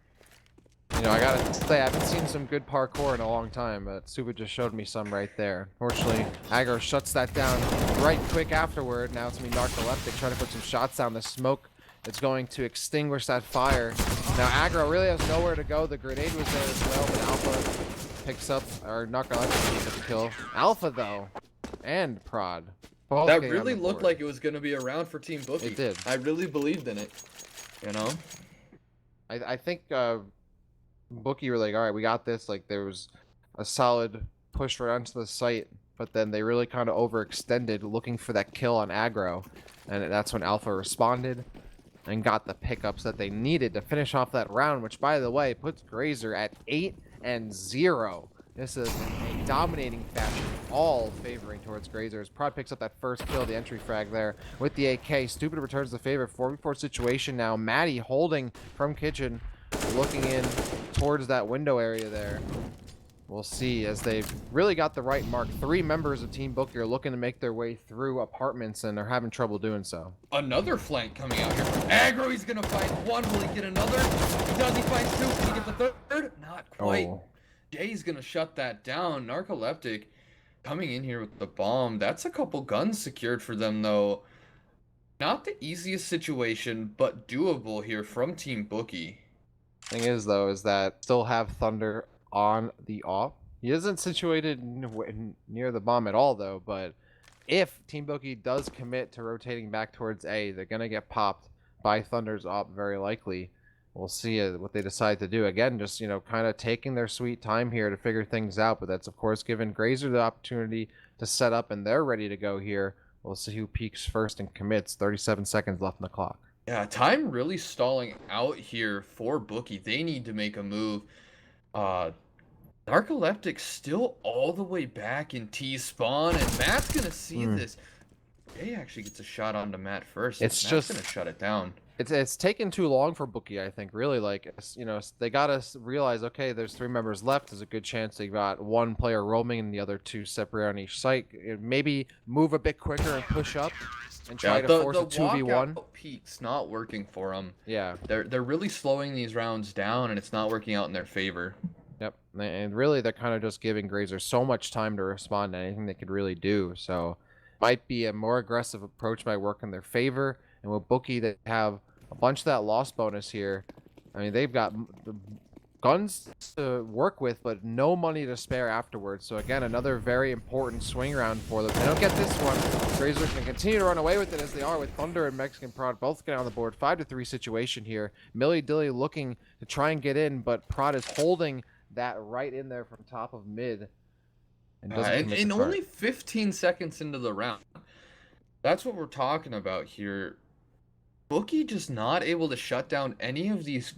You know, I gotta say, I haven't seen some good parkour in a long time, but Stupid just showed me some right there. Fortunately, Aggro shuts that down right quick afterward. Now it's gonna be Narcoleptic trying to put some shots down. The smoke is going to extinguish that fire. Now Aggro really has nowhere to go. The grenade was there as well, but Alpha picks up, or Narcoleptic picks up the kill. Alpha, though, and Prod Both That getting on really the looked board. like it was going to be a round for Team Bookie. It did. I really believed in it. You know? I think Bookie were like, all right, we got this. Like there was a solid push right onto the site, but then they really kind of overextended looking for that kill on aggro, and that's when Alpha responded and got the pickups that they needed to finish off that round, which by the way puts Grazer at 8-0. This is a dominating fashion, all favoring towards Grazer. As Prod picks up that first kill, the entry frag there with the AK. Stupid returns the favor. 4v4 situation now. Maddie holding from kitchen, looking in towards that window area there. We'll see as they've really got the right mark. 3 members of Team Bookie are looking to make their way through apartments and they're having trouble doing so. Another flank coming out here from aggro. He's going to find one. Will he get another? He does. He finds 2. Can he get the third? Not quite. Oh. Jay's going to shut that down. Narcoleptic coming in here with the bomb. That's a couple guns secured for them, though. Not the easiest situation, but doable here from Team Bookie. Thing is, though, is that still have Thunder on the op. He isn't situated near the bomb at all, though, but if Team Bookie does commit to rotating back towards A, they're going to get popped by Thunder's op very likely. We'll see what they decide to do. Again, just, you know, kind of taking their sweet time here to figure things out, but that's, of course, given Grazer the opportunity to set up, and they're ready to go here. We'll see who peaks first and commits. 37 seconds left on the clock. Yeah, time really stalling out here for Bookie. They need to make a move. Narcoleptic still all the way back in T-spawn, and Matt's going to see this. Jay actually gets a shot onto Matt first. It's Matt's just going to shut it down. It's taken too long for Bookie, I think. Really, like, you know, they gotta realize, okay, there's 3 members left. There's a good chance they got 1 player roaming and the other 2 separate on each site. Maybe move a bit quicker and push up and try to force a 2v1. Peak's not working for them. Yeah, they're really slowing these rounds down, and it's not working out in their favor. Yep, and really they're kind of just giving Grazer so much time to respond to anything they could really do. So, might be a more aggressive approach might work in their favor. And with Bookie, they have a bunch of that loss bonus here. I mean, they've got guns to work with, but no money to spare afterwards. So again, another very important swing round for them. If they don't get this one, Grazer can continue to run away with it as they are with Thunder and Mexican Prod both getting on the board. 5-3 situation here. Millie Dilly looking to try and get in, but Prod is holding that right in there from top of mid. And only 15 seconds into the round. That's what we're talking about here. Bookie just not able to shut down any of these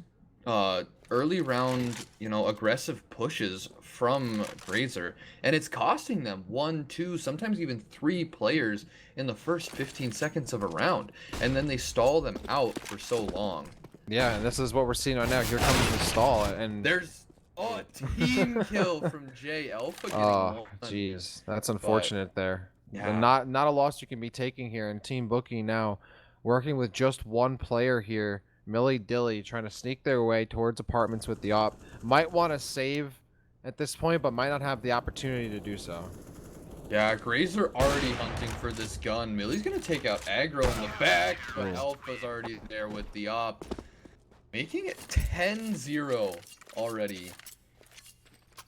early round, you know, aggressive pushes from Grazer. And it's costing them 1, 2, sometimes even 3 players in the first 15 seconds of a round. And then they stall them out for so long. Yeah, and this is what we're seeing right now. Here comes the stall. And there's a team kill from Jay. Alpha getting oh, jeez. That's unfortunate there. Yeah. Not a loss you can be taking here. And Team Bookie now working with just 1 player here. Millie Dilly trying to sneak their way towards apartments with the op. Might want to save at this point, but might not have the opportunity to do so. Yeah, Grazer already hunting for this gun. Millie's going to take out aggro in the back, but Alpha's already there with the op. Making it 10-0 already.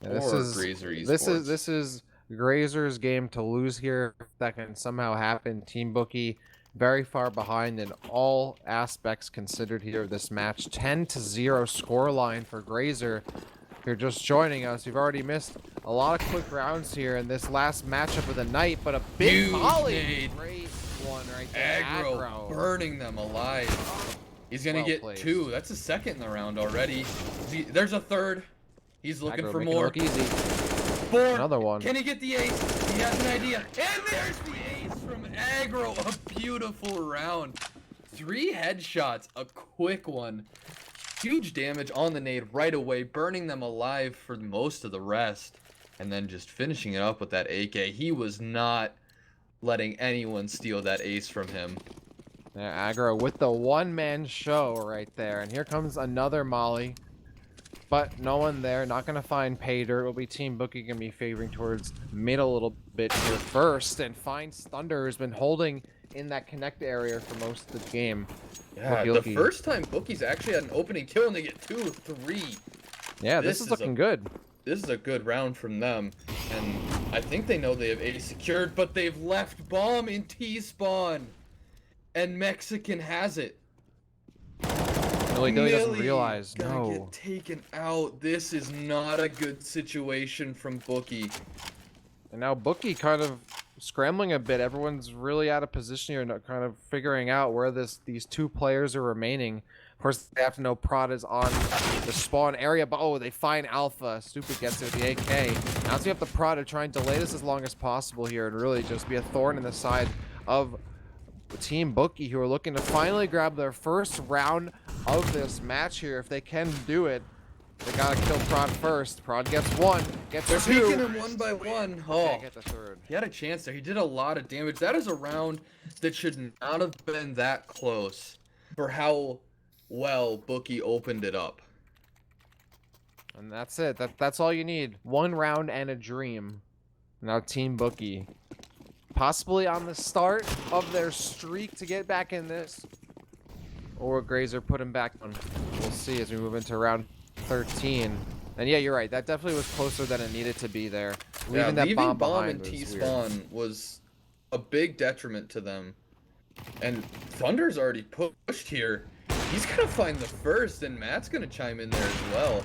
Yeah, this is Grazer's game to lose here. If that can somehow happen. Team Bookie very far behind in all aspects considered here of this match. 10-0 scoreline for Grazer. If you're just joining us, you've already missed a lot of quick rounds here in this last matchup of the night, but a big volley. Great one right there. Aggro burning them alive. He's gonna get placed. 2. That's a second in the round already. There's a third. He's looking Aggro for making it more. look easy. 4. Another one. Can he get the ace? He has an idea. And there's the ace from aggro. A beautiful round. 3 headshots. A quick one. Huge damage on the nade right away, burning them alive for most of the rest. And then just finishing it up with that AK. He was not letting anyone steal that ace from him. Yeah, aggro with the one-man show right there. And here comes another molly. But no one there. Not going to find pay dirt. Will be Team Bookie going to be favoring towards mid a little bit here first. And finds Thunder, who's been holding in that connect area for most of the game. Yeah, the first time Bookie's actually had an opening kill and they get 2 or 3. Yeah, this is looking good. This is a good round from them. And I think they know they have A secured, but they've left bomb in T-spawn. And Mexican has it. Millie Dilly doesn't Millie realize. gonna No. get taken out. This is not a good situation from Bookie. And now Bookie kind of scrambling a bit. Everyone's really out of position here, and kind of figuring out where these two players are remaining. Of course, they have to know Prod is on the spawn area, but oh, they find Alpha. Stupid gets it with the AK. Now it's up to Prod to try and delay this as long as possible here and really just be a thorn in the side of Team Bookie, who are looking to finally grab their first round of this match here. If they can do it, they gotta kill Prod first. Prod gets one, gets They're two. taking him one by one. Oh, Can't get the third. he had a chance there. He did a lot of damage. That is a round that should not have been that close for how well Bookie opened it up. And that's it. That's all you need. One round and a dream. Now Team Bookie, possibly on the start of their streak to get back in this, or Grazer put him back on. We'll see as we move into round 13. And yeah, you're right. That definitely was closer than it needed to be there. Leaving that leaving bomb bomb behind in was T-spawn weird. was a big detriment to them. And Thunder's already pushed here. He's gonna find the first, and Matt's gonna chime in there as well.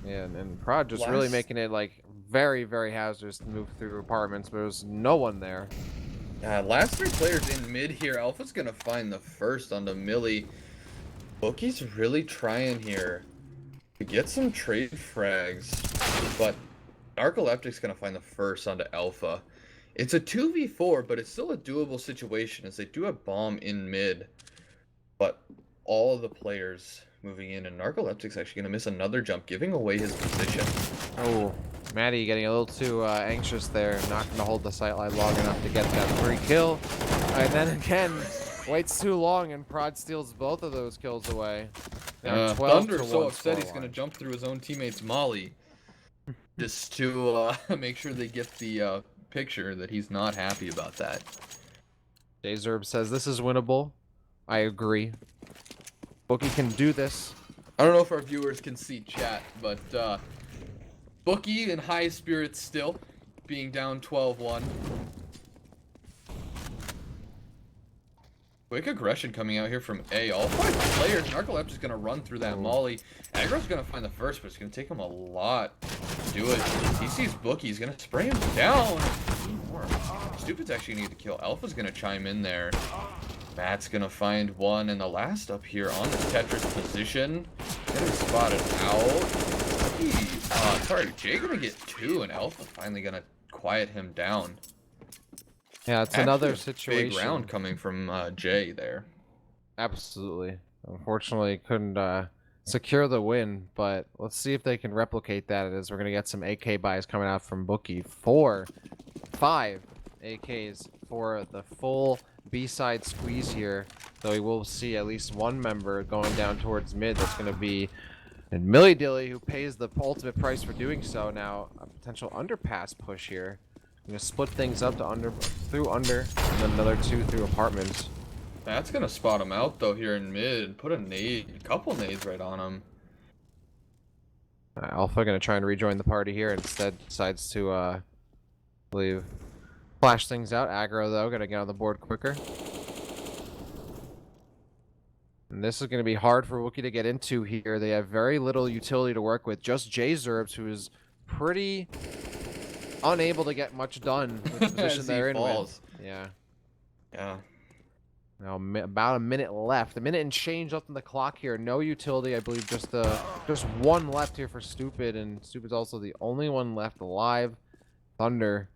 Yeah, and Prod just really making it like very, very hazardous to move through apartments, but there's no one there. Last three players in mid here. Alpha's gonna find the first onto Millie. Bookie's really trying here to get some trade frags, but Narcoleptic's gonna find the first onto Alpha. It's a 2v4, but it's still a doable situation as they do have bomb in mid. But all of the players moving in, and Narcoleptic's actually gonna miss another jump, giving away his position. Oh, Maddie getting a little too anxious there, not going to hold the sightline long enough to get that free kill. And then again, waits too long, and Prod steals both of those kills away. Now 12 Thunder's to so 1 upset he's scoreline. gonna jump through his own teammate's molly, just to make sure they get the picture that he's not happy about that. Jzerb says this is winnable. I agree. Bookie can do this. I don't know if our viewers can see chat, but Bookie in high spirits still, being down 12-1. Quick aggression coming out here from A. All five players. Narcoleptic's just gonna run through that molly. Aggro's gonna find the first, but it's gonna take him a lot to do it. He sees Bookie, he's gonna spray him down. Stupid's actually gonna need to kill. Alpha's gonna chime in there. Matt's gonna find one, and the last up here on the Tetris position. Getting spotted out. Sorry, Jay gonna get two, and Alpha finally gonna quiet him down. Yeah, it's Actually, another a situation. big round coming from Jay there. Absolutely. Unfortunately, couldn't secure the win, but let's see if they can replicate that as we're going to get some AK buys coming out from Bookie. 5 AKs for the full B-side squeeze here, though we will see at least one member going down towards mid. That's going to be Millie Dilly, who pays the ultimate price for doing so. Now, a potential underpass push here. Gonna split things up to through under, and then another two through apartments. That's gonna spot him out though here in mid. Put a couple nades right on him. Alpha gonna try and rejoin the party here. Instead, decides to leave. Flash things out. Aggro though, gonna get on the board quicker. And this is gonna be hard for Wookie to get into here. They have very little utility to work with. Just Jzerbs, who is pretty unable to get much done with the position they're in with. Yeah. Now about a minute left. A minute and change left on the clock here. No utility. I believe just one left here for Stupid, and Stupid's also the only one left alive. Thunder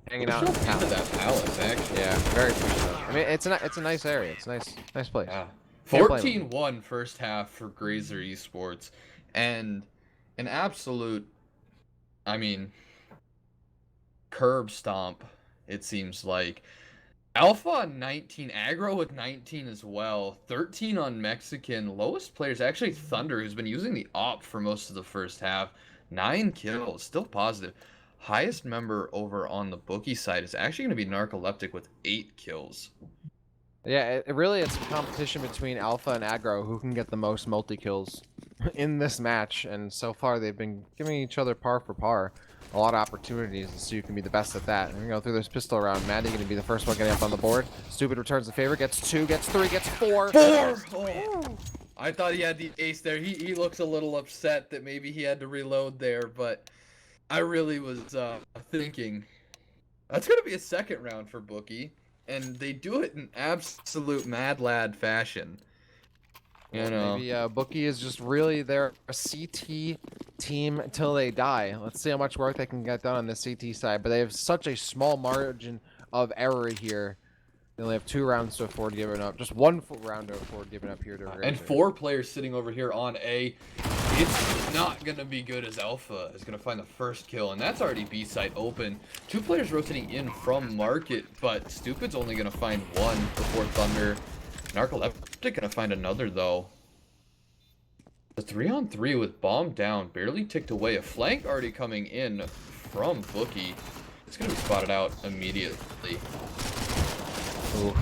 hanging out in the into that palace, actually. Yeah, very appreciative. I mean, it's a nice area. It's a nice place. Yeah. Can't blame 14-1 first half for SurkzEsports, and an absolute, I mean, curb stomp, it seems like. Alpha on 19, Aggro with 19 as well, 13 on Mexican. Lowest players actually Thunder, who's been using the op for most of the first half. 9 kills, still positive. Highest member over on the Bookie side is actually going to be Narcoleptic with 8 kills. Yeah, it really it's a competition between Alpha and Aggro who can get the most multi-kills in this match, and so far they've been giving each other par for par. A lot of opportunities, so you can be the best at that. And we go through this pistol round. Maddie going to be the first one getting up on the board. Stupid returns the favor, gets 2, gets 3, gets 4. 4! Oh. I thought he had the ace there. He looks a little upset that maybe he had to reload there, but I really was thinking that's going to be a second round for Bookie, and they do it in absolute mad lad fashion. You know. Maybe Bookie is just really their CT team until they die. Let's see how much work they can get done on the CT side, but they have such a small margin of error here. They only have 2 rounds to afford giving up. Just 1 round to afford giving up here to Razor. And 4 players sitting over here on A. It's not going to be good as Alpha is going to find the first kill, and that's already B site open. 2 players rotating in from Market, but Stupid's only going to find 1 before Thunder. Narcoleptic going to find another, though. The 3-on-3 with bomb down, barely ticked away. A flank already coming in from Bookie. It's going to be spotted out immediately. Ooh.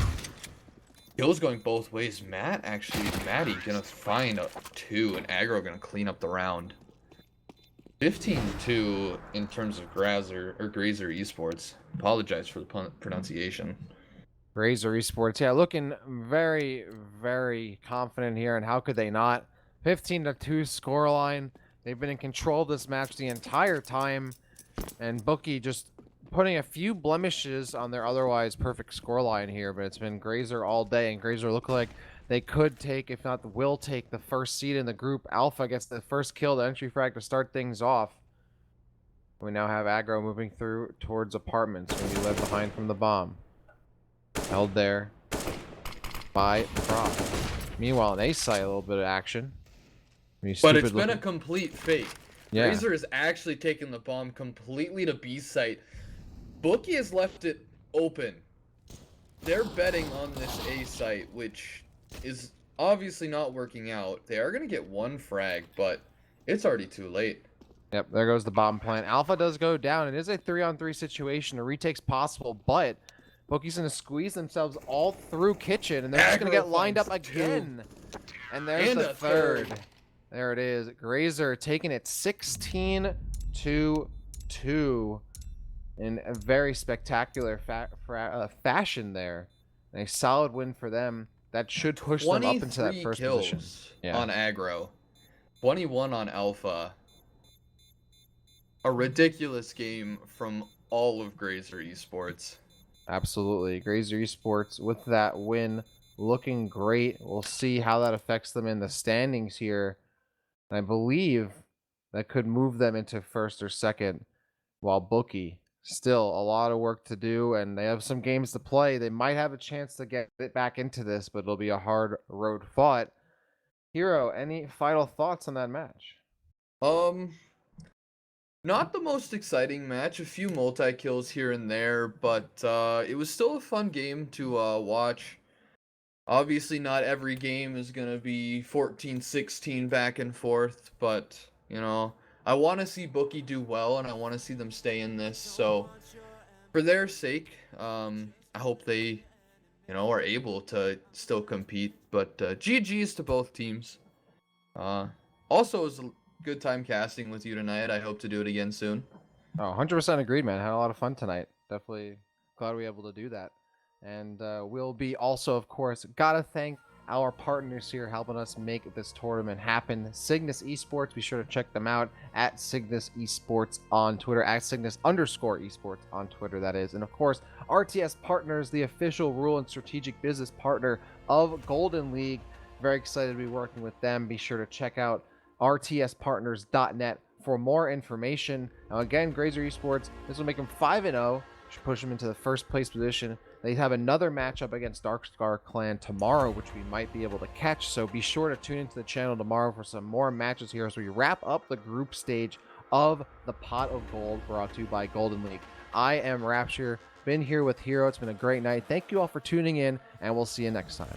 Kills going both ways. Maddie gonna find a 2, and Aggro gonna clean up the round. 15-2 in terms of Grazer Esports. Apologize for the pronunciation. Razor Esports, yeah, looking very, very confident here, and how could they not? 15-2 scoreline. They've been in control of this match the entire time, and Bookie just putting a few blemishes on their otherwise perfect scoreline here, but it's been Grazer all day, and Grazer look like they could take, if not will take, the first seed in the group. Alpha gets the first kill, the entry frag to start things off. We now have Aggro moving through towards apartments, going to be led behind from the bomb. Held there by Prop. Meanwhile, on A side, a little bit of action. But it's been a complete fake. Yeah. Grazer has actually taken the bomb completely to B site. Bookie has left it open. They're betting on this A site, which is obviously not working out. They are going to get 1 frag, but it's already too late. Yep, there goes the bomb plant. Alpha does go down. It is a 3-on-3 situation. A retake's possible, but Bookie's going to squeeze themselves all through kitchen, and they're just going to get lined up again. And there's the third. There it is. Grazer taking it 16-2 in a very spectacular fashion there. And a solid win for them. That should push them up into that first position. On Aggro. 21 on Alpha. A ridiculous game from all of Grazer Esports. Absolutely. Grazer Esports with that win looking great. We'll see how that affects them in the standings here. And I believe that could move them into first or second, while Bookie still a lot of work to do, and they have some games to play. They might have a chance to get it back into this, but it'll be a hard road fought. Hero, any final thoughts on that match? Not the most exciting match. A few multi-kills here and there, but it was still a fun game to watch. Obviously, not every game is going to be 14-16 back and forth, but, you know, I want to see Bookie do well, and I want to see them stay in this. So, for their sake, I hope they, you know, are able to still compete. But GG's to both teams. Also, it was a good time casting with you tonight. I hope to do it again soon. Oh, 100% agreed, man. Had a lot of fun tonight. Definitely glad we were able to do that. And we'll be also, of course, gotta thank our partners here helping us make this tournament happen. Cygnus Esports, be sure to check them out at Cygnus Esports on Twitter, at Cygnus_esports on Twitter, that is. And of course, RTS Partners, the official rule and strategic business partner of Golden League. Very excited to be working with them. Be sure to check out rtspartners.net for more information. Now again, Grazer Esports, this will make them 5-0. Should push them into the first place position. They have another matchup against Darkscar Clan tomorrow, which we might be able to catch. So be sure to tune into the channel tomorrow for some more matches here as we wrap up the group stage of the Pot of Gold brought to you by Golden League. I am Rapture. Been here with Hero. It's been a great night. Thank you all for tuning in, and we'll see you next time.